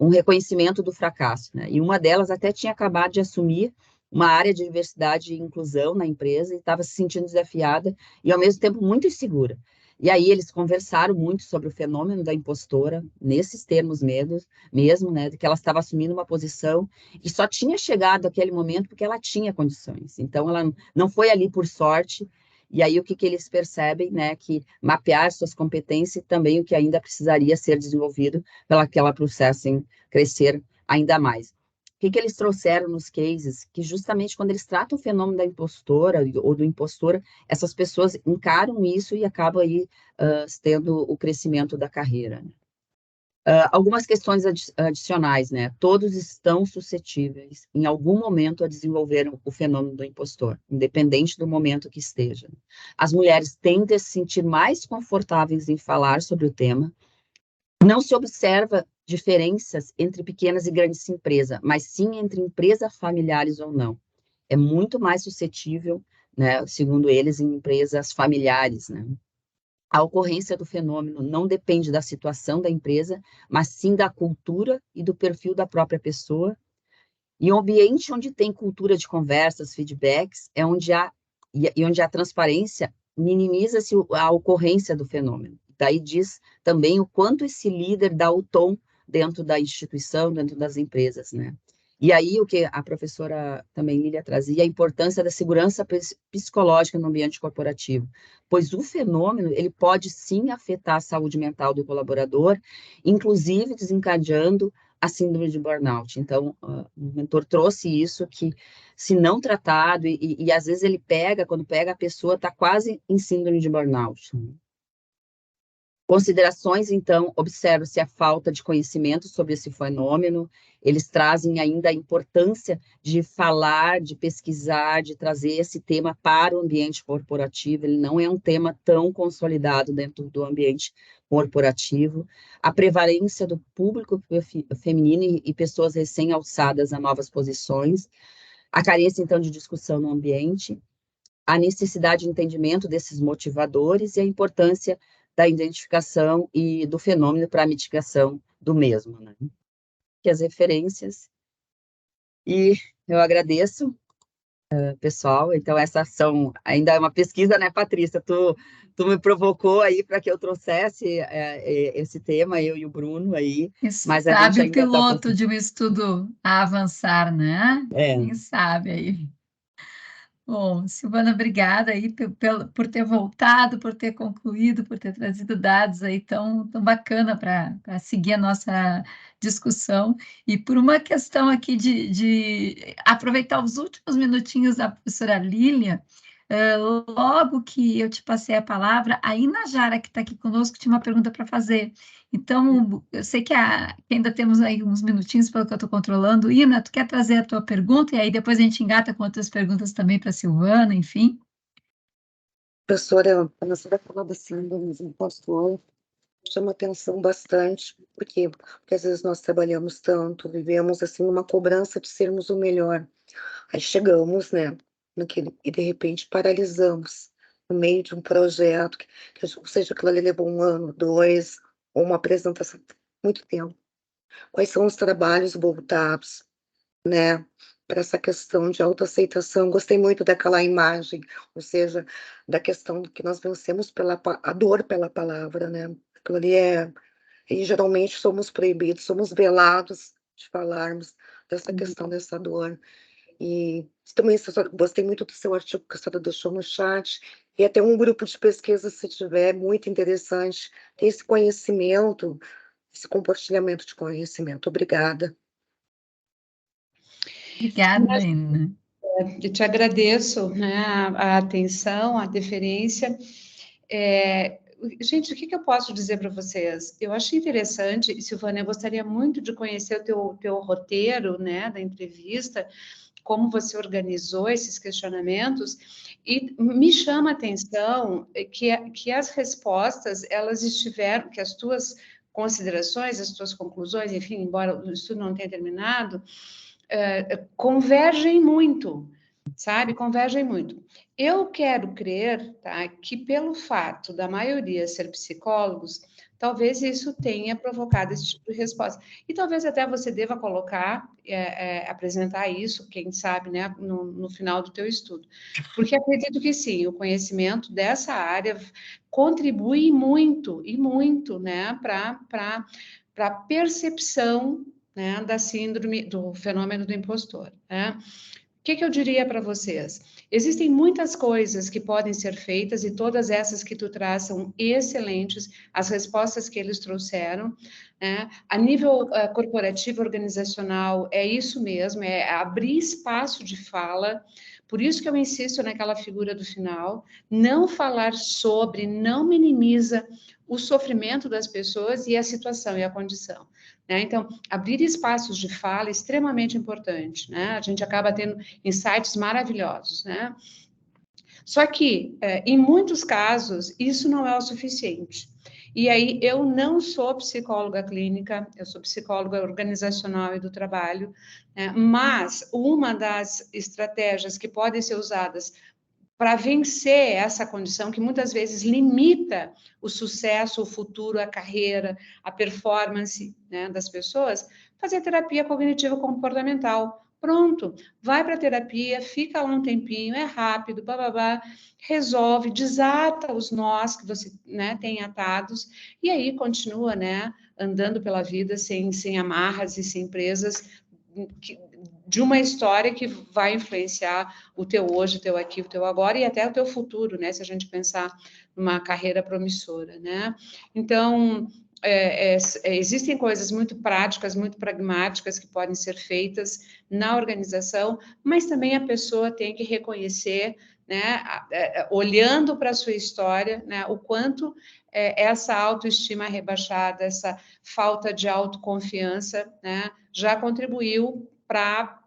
um reconhecimento do fracasso, né? E uma delas até tinha acabado de assumir uma área de diversidade e inclusão na empresa e estava se sentindo desafiada e, ao mesmo tempo, muito insegura. E aí eles conversaram muito sobre o fenômeno da impostora, nesses termos mesmo, né, de que ela estava assumindo uma posição e só tinha chegado aquele momento porque ela tinha condições. Então, ela não foi ali por sorte. E aí, o que eles percebem, né, que mapear suas competências e também o que ainda precisaria ser desenvolvido para que ela pudesse crescer ainda mais. O que eles trouxeram nos cases? Que justamente quando eles tratam o fenômeno da impostora ou do impostor, essas pessoas encaram isso e acabam aí tendo o crescimento da carreira. Algumas questões adicionais, né? Todos estão suscetíveis, em algum momento, a desenvolver o fenômeno do impostor, independente do momento que esteja. As mulheres tendem a se sentir mais confortáveis em falar sobre o tema. Não se observa diferenças entre pequenas e grandes empresas, mas sim entre empresas familiares ou não. É muito mais suscetível, né, segundo eles, em empresas familiares, né? A ocorrência do fenômeno não depende da situação da empresa, mas sim da cultura e do perfil da própria pessoa. E um ambiente onde tem cultura de conversas, feedbacks, é onde há transparência, minimiza-se a ocorrência do fenômeno. Daí diz também o quanto esse líder dá o tom dentro da instituição, dentro das empresas, né? E aí, o que a professora também, Lília, trazia, a importância da segurança psicológica no ambiente corporativo, pois o fenômeno, ele pode sim afetar a saúde mental do colaborador, inclusive desencadeando a síndrome de burnout. Então, o mentor trouxe isso, que se não tratado, e às vezes ele quando pega a pessoa, está quase em síndrome de burnout. Considerações, então, observa-se a falta de conhecimento sobre esse fenômeno, eles trazem ainda a importância de falar, de pesquisar, de trazer esse tema para o ambiente corporativo, ele não é um tema tão consolidado dentro do ambiente corporativo, a prevalência do público feminino e pessoas recém-alçadas a novas posições, a carência, então, de discussão no ambiente, a necessidade de entendimento desses motivadores e a importância da identificação e do fenômeno para a mitigação do mesmo, né? Que as referências, e eu agradeço, pessoal, então essa ação ainda é uma pesquisa, né, Patrícia, tu me provocou aí para que eu trouxesse esse tema, eu e o Bruno aí, mas a gente ainda piloto de um estudo a avançar, né? Quem sabe aí. Bom, Silvana, obrigada aí por ter voltado, por ter concluído, por ter trazido dados aí tão bacana para seguir a nossa discussão, e por uma questão aqui de aproveitar os últimos minutinhos da professora Lília. Logo que eu te passei a palavra, a Inajara, que está aqui conosco, tinha uma pergunta para fazer. Então, eu sei que ainda temos aí uns minutinhos, pelo que eu estou controlando. Ina, tu quer trazer a tua pergunta? E aí depois a gente engata com outras perguntas também para a Silvana, enfim. Professora, a senhora falou da síndrome do impostor, chama atenção bastante, porque às vezes nós trabalhamos tanto, vivemos assim uma cobrança de sermos o melhor. Aí chegamos, né, e de repente paralisamos no meio de um projeto, ou seja, aquilo ali levou 1 ano, 2, ou uma apresentação, muito tempo. Quais são os trabalhos voltados, né, para essa questão de autoaceitação? Gostei muito daquela imagem, ou seja, da questão que nós vencemos a dor pela palavra, né? Aquilo ali e geralmente somos proibidos, somos velados de falarmos dessa questão dessa dor. E também gostei muito do seu artigo que a senhora deixou no chat, e até um grupo de pesquisa, se tiver, muito interessante, ter esse conhecimento, esse compartilhamento de conhecimento. Obrigada. Obrigada, Ina. Eu te agradeço, né, a atenção, a deferência. Gente, o que eu posso dizer para vocês? Eu achei interessante, Silvana, eu gostaria muito de conhecer o teu roteiro, né, da entrevista, como você organizou esses questionamentos, e me chama a atenção que as respostas, elas estiveram, que as tuas considerações, as tuas conclusões, enfim, embora o estudo não tenha terminado, convergem muito, sabe? Convergem muito. Eu quero crer, tá, que pelo fato da maioria ser psicólogos, talvez isso tenha provocado esse tipo de resposta. E talvez até você deva colocar, apresentar isso, quem sabe, né, no final do teu estudo. Porque acredito que sim, o conhecimento dessa área contribui muito, e muito, né, para a percepção, né, da síndrome, do fenômeno do impostor, né? O que eu diria para vocês? Existem muitas coisas que podem ser feitas e todas essas que tu traz são excelentes, as respostas que eles trouxeram, né? A nível corporativo, organizacional, é isso mesmo, é abrir espaço de fala. Por isso que eu insisto naquela figura do final, não falar sobre, não minimiza o sofrimento das pessoas e a situação e a condição, né? Então, abrir espaços de fala é extremamente importante, né? A gente acaba tendo insights maravilhosos, né? Só que, em muitos casos, isso não é o suficiente. E aí, eu não sou psicóloga clínica, eu sou psicóloga organizacional e do trabalho, né? Mas uma das estratégias que podem ser usadas para vencer essa condição que muitas vezes limita o sucesso, o futuro, a carreira, a performance, né, das pessoas, fazer terapia cognitivo comportamental. Pronto, vai para a terapia, fica lá um tempinho, é rápido, bababá, resolve, desata os nós que você, né, tem atados, e aí continua, né, andando pela vida sem amarras e sem presas, de uma história que vai influenciar o teu hoje, o teu aqui, o teu agora e até o teu futuro, né? Se a gente pensar numa carreira promissora, né? Então, existem coisas muito práticas, muito pragmáticas que podem ser feitas na organização, mas também a pessoa tem que reconhecer, né? Olhando para a sua história, né? O quanto essa autoestima rebaixada, essa falta de autoconfiança, né? Já contribuiu para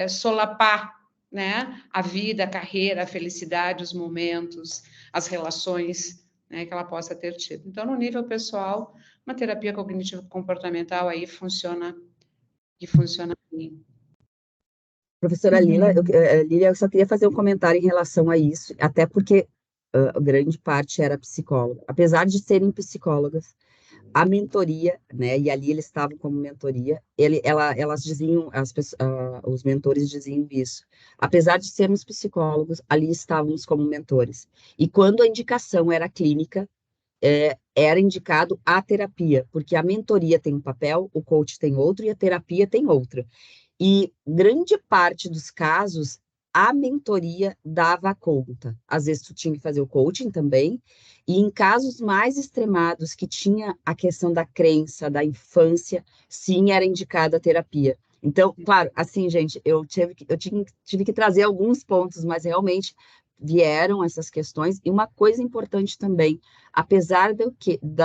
solapar, né, a vida, a carreira, a felicidade, os momentos, as relações, né, que ela possa ter tido. Então, no nível pessoal, uma terapia cognitivo-comportamental aí funciona bem. Professora Lília, eu só queria fazer um comentário em relação a isso, até porque grande parte era psicóloga. Apesar de serem psicólogas, a mentoria, né, e ali eles estavam como mentoria, elas diziam, os mentores diziam isso. Apesar de sermos psicólogos, ali estávamos como mentores. E quando a indicação era clínica, era indicado a terapia, porque a mentoria tem um papel, o coach tem outro e a terapia tem outra. E grande parte dos casos, a mentoria dava conta. Às vezes tu tinha que fazer o coaching também, e em casos mais extremados, que tinha a questão da crença, da infância, sim, era indicada a terapia. Então, claro, assim, gente, eu tive que trazer alguns pontos, mas realmente vieram essas questões, e uma coisa importante também, apesar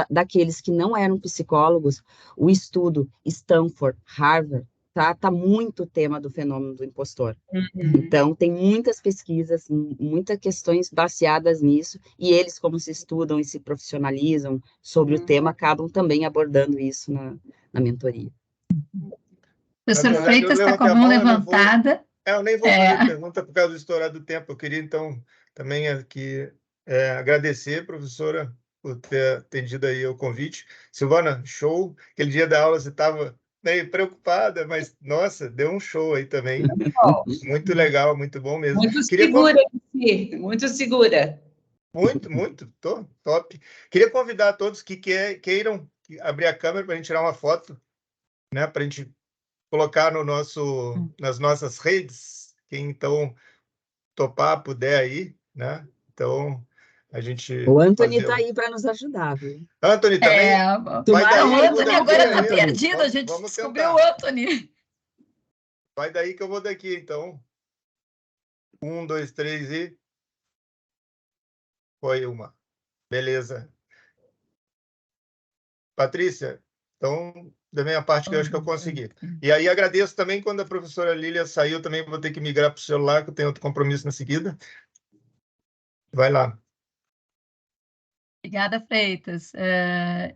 daqueles que não eram psicólogos, o estudo Stanford, Harvard, trata muito o tema do fenômeno do impostor. Então, tem muitas pesquisas, muitas questões baseadas nisso, e eles, como se estudam e se profissionalizam sobre o tema, acabam também abordando isso na mentoria. Professor Freitas está com a mão levantada. Eu nem vou fazer pergunta por causa do estourar do tempo. Eu queria, então, também aqui agradecer, professora, por ter atendido aí o convite. Silvana, show. Aquele dia da aula você estava meio preocupada, mas, nossa, deu um show aí também. Muito legal, muito bom mesmo. Muito segura, muito segura. Muito, top. Queria convidar todos que queiram abrir a câmera para a gente tirar uma foto, né, para a gente colocar nas nossas redes, quem então topar, puder aí, né? Então, a gente... O Anthony está aí para nos ajudar, viu? Anthony também? O Anthony agora está perdido, a gente descobriu o Anthony. Vai daí que eu vou daqui, então. 1, 2, 3 e... Foi uma. Beleza. Patrícia, então, da minha parte, que eu acho que eu consegui. E aí, agradeço também quando a professora Lília saiu, também vou ter que migrar para o celular, que eu tenho outro compromisso na seguida. Vai lá. Obrigada, Freitas.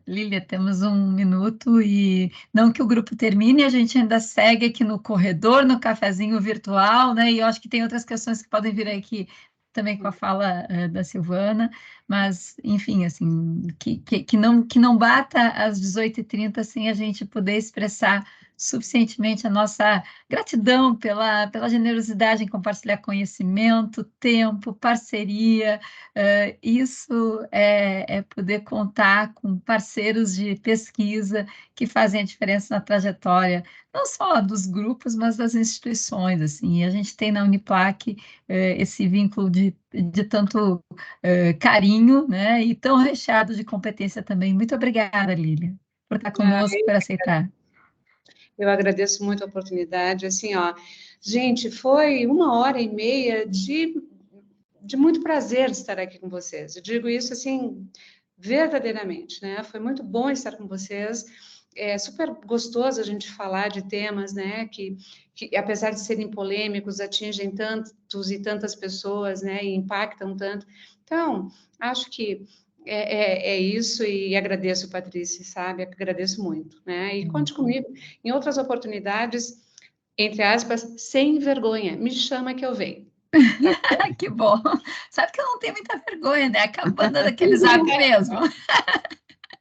Lília, temos 1 minuto e não que o grupo termine, a gente ainda segue aqui no corredor, no cafezinho virtual, né? E eu acho que tem outras questões que podem vir aí que também com a fala da Silvana, mas, enfim, assim, que não bata às 18h30 sem a gente poder expressar suficientemente a nossa gratidão pela generosidade em compartilhar conhecimento, tempo, parceria. Isso é poder contar com parceiros de pesquisa que fazem a diferença na trajetória, não só dos grupos, mas das instituições, assim. E a gente tem na Uniplac esse vínculo de tanto carinho, né, e tão recheado de competência também. Muito obrigada, Lília, por estar conosco, por aceitar. Eu agradeço muito a oportunidade. Assim, ó, gente, foi 1h30 de muito prazer estar aqui com vocês. Eu digo isso assim verdadeiramente, né? Foi muito bom estar com vocês. É super gostoso a gente falar de temas, né, que apesar de serem polêmicos, atingem tantos e tantas pessoas, né, e impactam tanto. Então, acho que é isso, e agradeço, Patrícia, sabe? Agradeço muito, né? E conte comigo em outras oportunidades, entre aspas, sem vergonha. Me chama que eu venho. Tá? Que bom. Sabe que eu não tenho muita vergonha, né? Acabando daquele zap mesmo.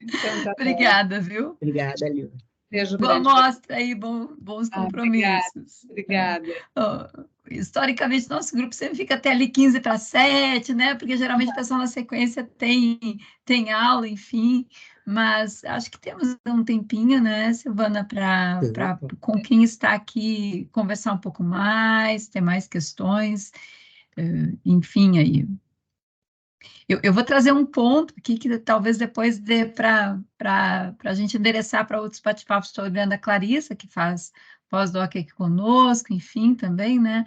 Então, tá. Obrigada, viu? Obrigada, Lília. Beijo Boa grande. mostra aí, bons compromissos. Obrigada. Historicamente, nosso grupo sempre fica até ali 15:07, né? Porque geralmente o pessoal na sequência tem aula, enfim. Mas acho que temos um tempinho, né, Silvana, para com quem está aqui conversar um pouco mais, ter mais questões, enfim, aí. Eu vou trazer um ponto aqui que talvez depois dê para a gente endereçar para outros bate-papos. Estou olhando a Clarissa, que faz pós-doc aqui conosco, enfim, também, né?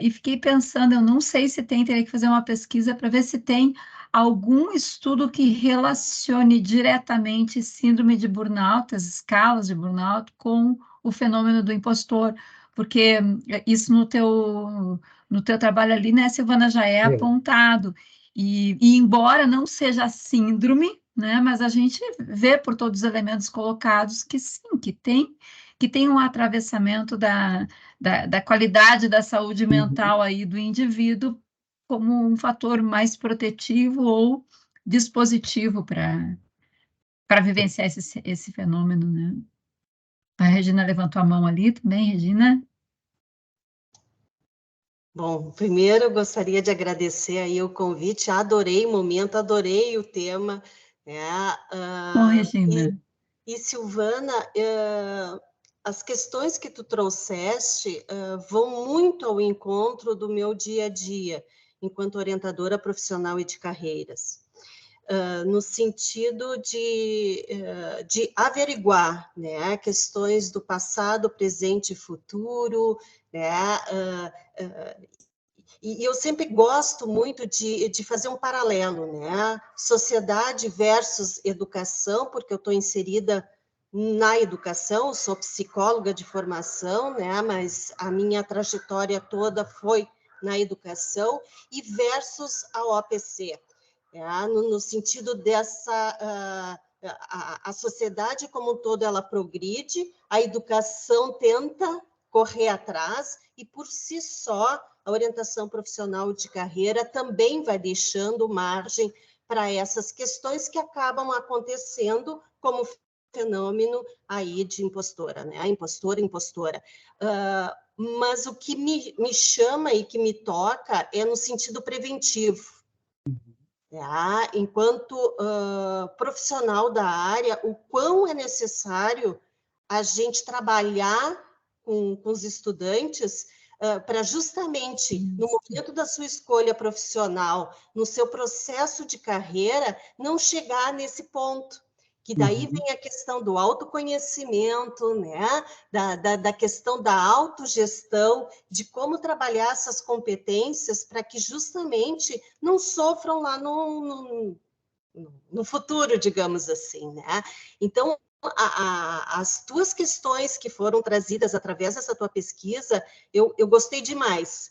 E fiquei pensando, eu não sei se teria que fazer uma pesquisa para ver se tem algum estudo que relacione diretamente síndrome de burnout, as escalas de burnout, com o fenômeno do impostor, porque isso no teu trabalho ali, né, Silvana, já é apontado. E embora não seja síndrome, né, mas a gente vê por todos os elementos colocados que sim, que tem um atravessamento da qualidade da saúde mental aí do indivíduo como um fator mais protetivo ou dispositivo para vivenciar esse fenômeno, né? A Regina levantou a mão ali também, Regina. Bom, primeiro eu gostaria de agradecer aí o convite, adorei o momento, adorei o tema, né? Bom, Regina. E Silvana, as questões que tu trouxeste vão muito ao encontro do meu dia a dia, enquanto orientadora profissional e de carreiras, no sentido de averiguar, né, questões do passado, presente e futuro, né, e eu sempre gosto muito de fazer um paralelo, né, sociedade versus educação, porque eu estou inserida na educação, sou psicóloga de formação, né, mas a minha trajetória toda foi na educação, e versus a OPC, no sentido dessa... a sociedade como um todo, ela progride, a educação tenta correr atrás, e por si só, a orientação profissional de carreira também vai deixando margem para essas questões que acabam acontecendo como fenômeno aí de impostora, né? A impostora. Mas o que me chama e que me toca é no sentido preventivo. Enquanto profissional da área, o quão é necessário a gente trabalhar com os estudantes para justamente, no momento da sua escolha profissional, no seu processo de carreira, não chegar nesse ponto. Que daí vem a questão do autoconhecimento, né? da questão da autogestão, de como trabalhar essas competências para que justamente não sofram lá no futuro, digamos assim, né? Então, as tuas questões que foram trazidas através dessa tua pesquisa, eu gostei demais,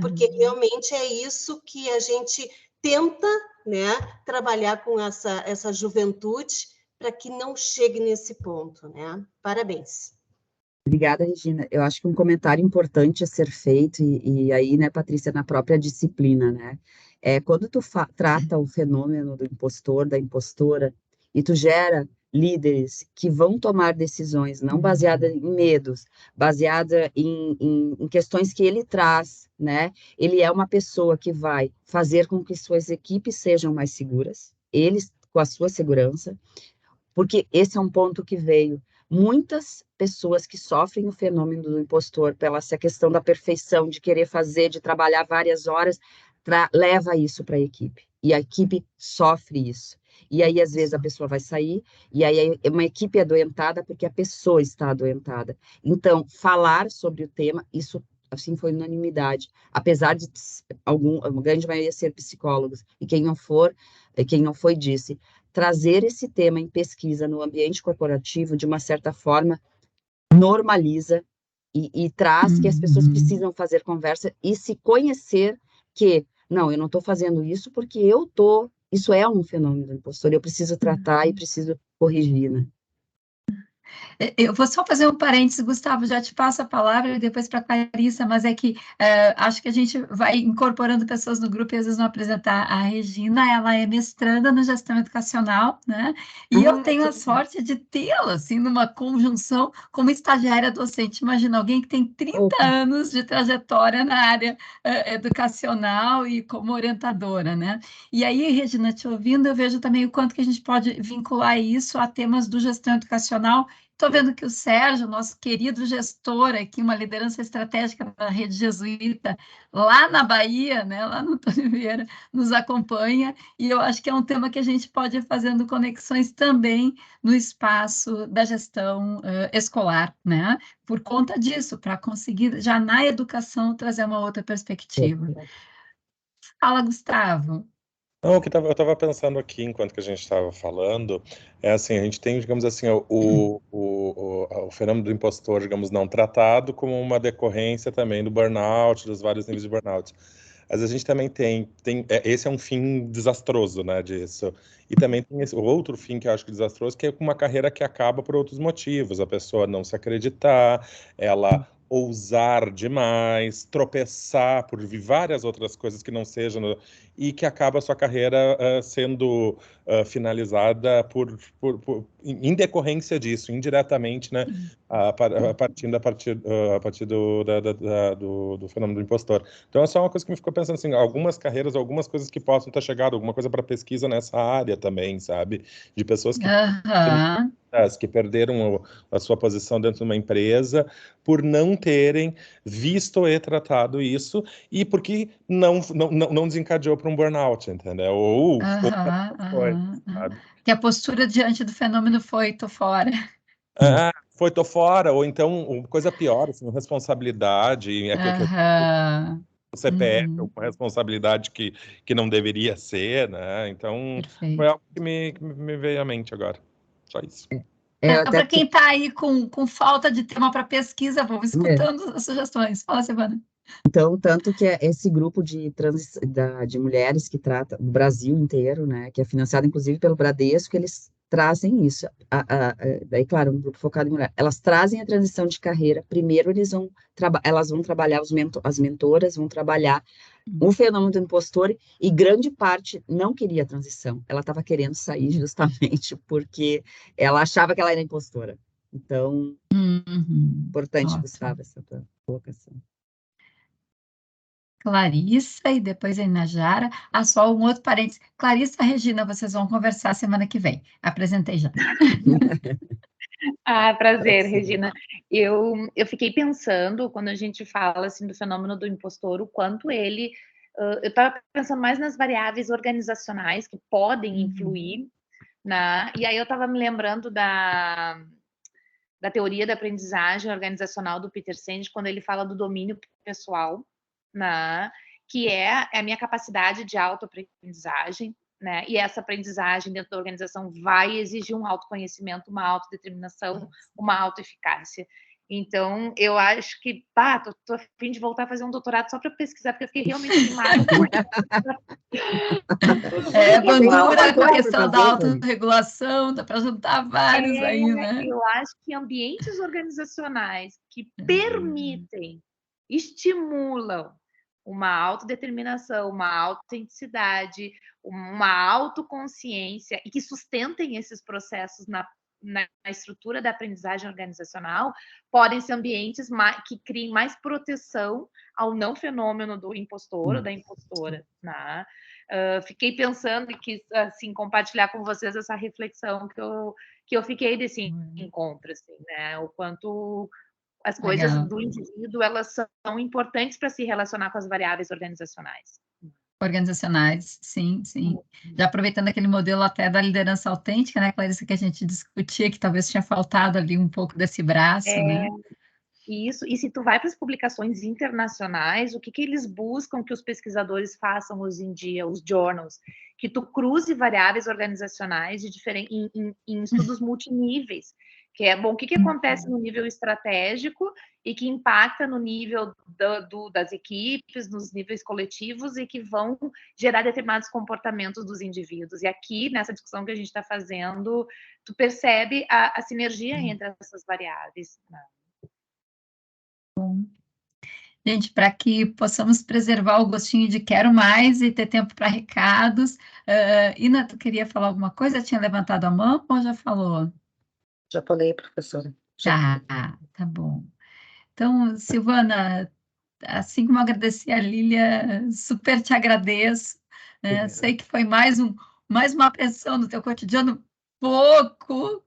porque realmente é isso que a gente tenta, né, trabalhar com essa juventude para que não chegue nesse ponto, né? Parabéns. Obrigada, Regina. Eu acho que um comentário importante a ser feito, e aí, né, Patrícia, na própria disciplina, né? Quando tu trata o fenômeno do impostor, da impostora, e tu gera líderes que vão tomar decisões não baseadas em medos, baseada em questões que ele traz, né? Ele é uma pessoa que vai fazer com que suas equipes sejam mais seguras, eles com a sua segurança, porque esse é um ponto que veio. Muitas pessoas que sofrem o fenômeno do impostor, pela essa questão da perfeição, de querer fazer, de trabalhar várias horas, leva isso para a equipe. E a equipe sofre isso. E aí, às vezes, a pessoa vai sair, e aí uma equipe é adoentada porque a pessoa está adoentada. Então, falar sobre o tema, isso, assim, foi unanimidade. Apesar de a grande maioria ser psicólogos, e quem não foi, disse, trazer esse tema em pesquisa no ambiente corporativo, de uma certa forma, normaliza e traz que as pessoas precisam fazer conversa e se conhecer que, não, eu não estou fazendo isso porque isso é um fenômeno do impostor, eu preciso tratar e preciso corrigir, né? Eu vou só fazer um parênteses, Gustavo, já te passo a palavra e depois para a Clarissa, mas é que acho que a gente vai incorporando pessoas no grupo e às vezes não apresentar a Regina, ela é mestranda no gestão educacional, né? E eu tenho a sorte de tê-la, assim, numa conjunção como estagiária docente. Imagina, alguém que tem 30 anos de trajetória na área educacional e como orientadora, né? E aí, Regina, te ouvindo, eu vejo também o quanto que a gente pode vincular isso a temas do gestão educacional. Estou vendo que o Sérgio, nosso querido gestor aqui, uma liderança estratégica da Rede Jesuíta, lá na Bahia, né, lá no Antônio Vieira, nos acompanha, e eu acho que é um tema que a gente pode ir fazendo conexões também no espaço da gestão escolar, né, por conta disso, para conseguir, já na educação, trazer uma outra perspectiva. Fala, Gustavo. Não, eu estava pensando aqui, enquanto que a gente estava falando, assim, a gente tem, digamos assim, o fenômeno do impostor, digamos, não tratado como uma decorrência também do burnout, dos vários níveis de burnout. Mas a gente também esse é um fim desastroso, né, disso. E também tem esse outro fim que eu acho que é desastroso, que é uma carreira que acaba por outros motivos. A pessoa não se acreditar, ela ousar demais, tropeçar por várias outras coisas que não sejam, e que acaba a sua carreira sendo finalizada em decorrência disso, indiretamente, né, a partir do fenômeno do impostor. Então, é só uma coisa que me ficou pensando, assim, algumas carreiras, algumas coisas que possam ter chegado, alguma coisa para pesquisa nessa área também, sabe? De pessoas que perderam a sua posição dentro de uma empresa por não terem visto e tratado isso, e porque não desencadeou para um burnout, entendeu? Ou sabe? Que a postura diante do fenômeno foi, tô fora. Tô fora, ou então, coisa pior, assim, responsabilidade, o CPF, uma responsabilidade que não deveria ser, né? Então, foi algo que me veio à mente agora. Só isso. Para quem está aí com falta de tema para pesquisa, vamos escutando as sugestões. Fala, Silvana. Então, tanto que esse grupo de mulheres que trata o Brasil inteiro, né, que é financiado inclusive pelo Bradesco, eles trazem isso. Daí, claro, um grupo focado em mulher. Elas trazem a transição de carreira. Primeiro, elas vão trabalhar, as mentoras vão trabalhar o fenômeno do impostor, e grande parte não queria a transição. Ela estava querendo sair justamente porque ela achava que ela era impostora. Então, importante, Gustavo, essa tua colocação. Clarissa e depois a Inajara. Só um outro parênteses. Clarissa e Regina, vocês vão conversar semana que vem. Apresentei já. Prazer, Regina. Eu fiquei pensando, quando a gente fala assim, do fenômeno do impostor, o quanto ele... eu estava pensando mais nas variáveis organizacionais que podem influir, né? E aí eu estava me lembrando da teoria da aprendizagem organizacional do Peter Senge, quando ele fala do domínio pessoal, né? Que é a minha capacidade de autoaprendizagem, né? E essa aprendizagem dentro da organização vai exigir um autoconhecimento, uma autodeterminação, uma autoeficácia. Então, eu acho que, tô a fim de voltar a fazer um doutorado só para pesquisar, porque eu fiquei realmente animada. Bandura com a questão da autorregulação, dá para juntar vários aí, né? Eu acho que ambientes organizacionais que permitem, estimulam uma autodeterminação, uma autenticidade, uma autoconsciência e que sustentem esses processos na estrutura da aprendizagem organizacional, podem ser ambientes que criem mais proteção ao não fenômeno do impostor ou da impostora, né? Fiquei pensando e quis assim, compartilhar com vocês essa reflexão que eu fiquei desse encontro, assim, né? O quanto as coisas do indivíduo, elas são importantes para se relacionar com as variáveis organizacionais. Sim. Já aproveitando aquele modelo até da liderança autêntica, né, Clarissa, que a gente discutia, que talvez tinha faltado ali um pouco desse braço, né? Isso, e se tu vai para as publicações internacionais, o que eles buscam que os pesquisadores façam hoje em dia, os journals, que tu cruze variáveis organizacionais em estudos multiníveis, que é bom, o que acontece no nível estratégico e que impacta no nível das equipes, nos níveis coletivos e que vão gerar determinados comportamentos dos indivíduos. E aqui, nessa discussão que a gente está fazendo, tu percebe a sinergia entre essas variáveis, né? Gente, para que possamos preservar o gostinho de quero mais e ter tempo para recados. Ina, tu queria falar alguma coisa? Tinha levantado a mão ou já falou? Já falei, professora. Tá bom. Então, Silvana, assim como agradecer a Lília, super te agradeço. Sei que foi mais uma pressão no teu cotidiano, pouco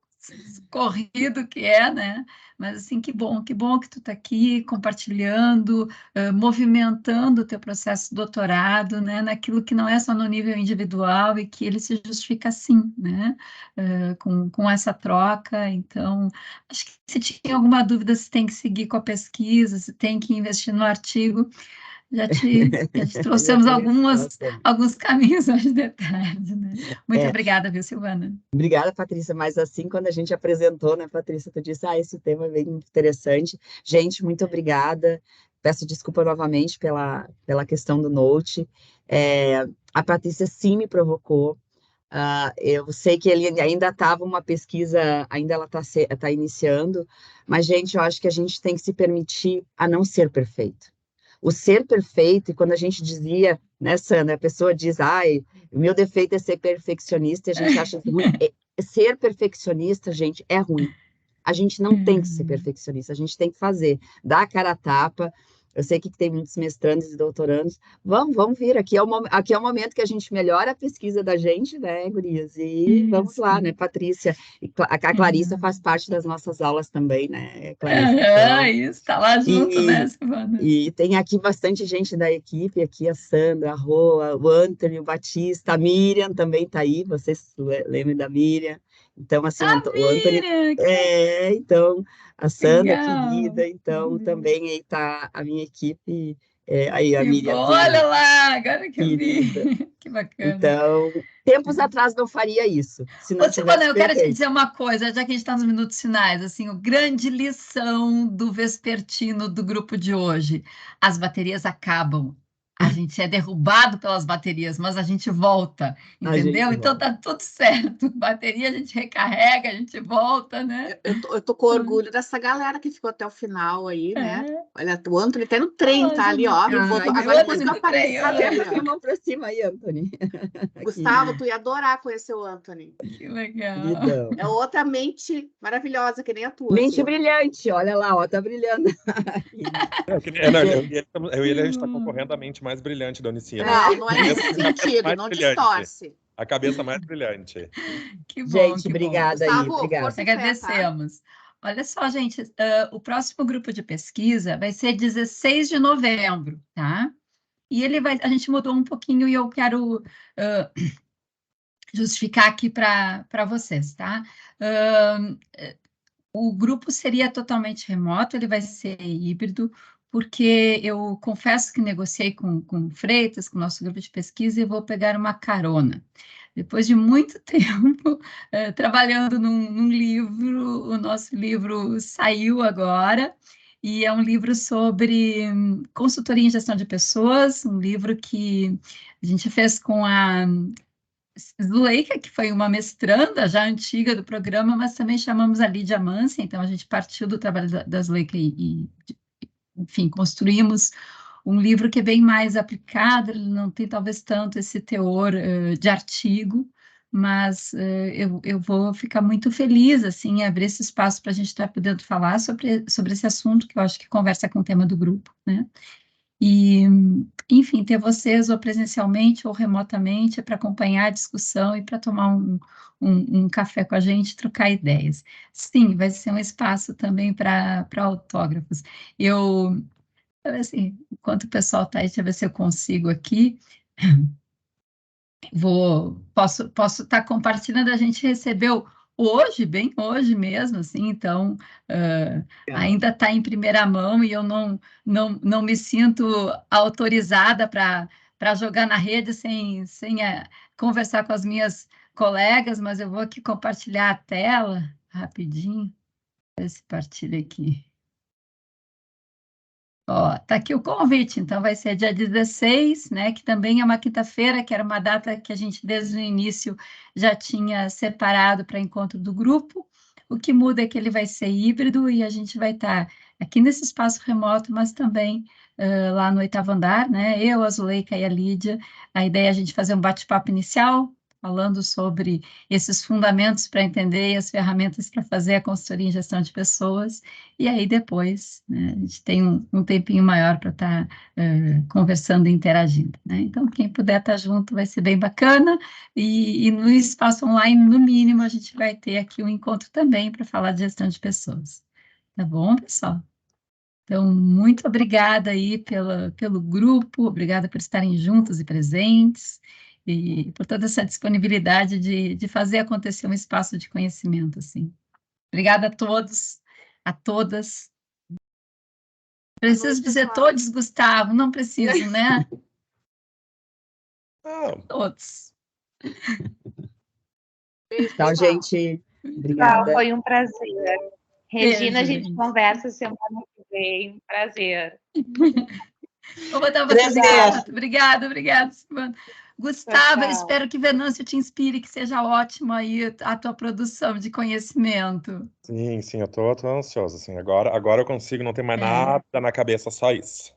corrido que é, né? Mas assim, que bom que tu está aqui compartilhando, movimentando o teu processo de doutorado, né? Naquilo que não é só no nível individual e que ele se justifica assim, né? Com essa troca. Então, acho que se tinha alguma dúvida se tem que seguir com a pesquisa, se tem que investir no artigo, já te trouxemos alguns caminhos mais detalhes, né? Muito obrigada, viu, Silvana? Obrigada, Patrícia, mas assim, quando a gente apresentou, né, Patrícia, tu disse, esse tema é bem interessante. Gente, muito obrigada, peço desculpa novamente pela questão do Note. A Patrícia sim me provocou, eu sei que ele ainda estava uma pesquisa, ainda ela está iniciando, mas, gente, eu acho que a gente tem que se permitir a não ser perfeito. O ser perfeito, e quando a gente dizia, né, Sandra, a pessoa diz, o meu defeito é ser perfeccionista, e a gente acha ruim. Ser perfeccionista, gente, é ruim. A gente não tem que ser perfeccionista, a gente tem que fazer, dar a cara a tapa. Eu sei que tem muitos mestrandos e doutorandos. Vamos vir, aqui é o momento que a gente melhora a pesquisa da gente, né, gurias? E vamos lá, né, Patrícia? A Clarissa faz parte das nossas aulas também, né, Clarissa? Isso, tá lá junto, né, Silvana? E tem aqui bastante gente da equipe, aqui a Sandra, a Roa, o Antônio, o Batista, a Miriam também tá aí, vocês lembram da Miriam? Então, assim, o Antônio... então, a Sandra, querida, então, também aí tá a minha equipe, aí a Miriam. Olha lá, agora que eu vi, que bacana. Então, tempos atrás não faria isso. Silvana, eu quero te dizer uma coisa, já que a gente está nos minutos finais, assim, a grande lição do vespertino do grupo de hoje, as baterias acabam. A gente é derrubado pelas baterias, mas a gente volta, entendeu? Então tá tudo certo. Bateria a gente recarrega, a gente volta, né? Eu tô com orgulho dessa galera que ficou até o final aí, né? Olha, o Antônio tá no trem, tá ali, ó. Agora depois que eu aparecer ali, a mão pra cima aí, Antônio. Gustavo, tu ia adorar conhecer o Antônio. Que legal. É outra mente maravilhosa, que nem a tua. Mente brilhante, olha lá, ó, tá brilhando. Eu e ele, a gente tá concorrendo à mente mais brilhante da Unicina. Não é nesse sentido, não distorce. A cabeça mais brilhante. Que bom, gente, obrigada aí. Obrigada. Agradecemos. Olha só, gente, o próximo grupo de pesquisa vai ser 16 de novembro, tá? E a gente mudou um pouquinho e eu quero justificar aqui para vocês, tá? O grupo seria totalmente remoto, ele vai ser híbrido, porque eu confesso que negociei com Freitas, com o nosso grupo de pesquisa, e vou pegar uma carona. Depois de muito tempo trabalhando num livro o nosso livro saiu agora, e é um livro sobre consultoria em gestão de pessoas, um livro que a gente fez com a Zuleika, que foi uma mestranda já antiga do programa, mas também chamamos a Lídia Mansi, então a gente partiu do trabalho da Zuleika enfim, construímos um livro que é bem mais aplicado, ele não tem talvez tanto esse teor de artigo, mas eu vou ficar muito feliz, assim, em abrir esse espaço para a gente estar podendo falar sobre esse assunto, que eu acho que conversa com o tema do grupo, né? E, enfim, ter vocês ou presencialmente ou remotamente para acompanhar a discussão e para tomar um café com a gente, trocar ideias. Sim, vai ser um espaço também para autógrafos. Assim, enquanto o pessoal está aí, deixa eu ver se eu consigo aqui. Posso estar compartilhando, a gente recebeu hoje, bem hoje mesmo, assim, então ainda está em primeira mão e eu não me sinto autorizada para jogar na rede sem conversar com as minhas colegas, mas eu vou aqui compartilhar a tela rapidinho, ver se partilha aqui. Ó, tá aqui o convite, então vai ser dia 16, né, que também é uma quinta-feira, que era uma data que a gente desde o início já tinha separado para encontro do grupo. O que muda é que ele vai ser híbrido e a gente vai estar aqui nesse espaço remoto, mas também lá no 8º andar, né, eu, a Zuleika e a Lídia. A ideia é a gente fazer um bate-papo inicial, falando sobre esses fundamentos para entender e as ferramentas para fazer a consultoria em gestão de pessoas, e aí depois, né, a gente tem um tempinho maior para estar conversando e interagindo, né? Então, quem puder estar junto vai ser bem bacana, e no espaço online, no mínimo, a gente vai ter aqui um encontro também para falar de gestão de pessoas. Tá bom, pessoal? Então, muito obrigada aí pelo grupo, obrigada por estarem juntos e presentes, e por toda essa disponibilidade de fazer acontecer um espaço de conhecimento, assim. Obrigada a todos, a todas. Preciso dizer todos, Gustavo? Não preciso, né? Todos. Tchau, gente. Obrigada. Foi um prazer. Regina, a gente gente. conversa semana que vem. Prazer. Vou botar vocês em contato. Obrigada, Silvana. Gustavo, eu espero que Venâncio te inspire, que seja ótimo aí a tua produção de conhecimento. Sim, eu tô ansioso, assim, agora eu consigo, não tem mais nada na cabeça, só isso.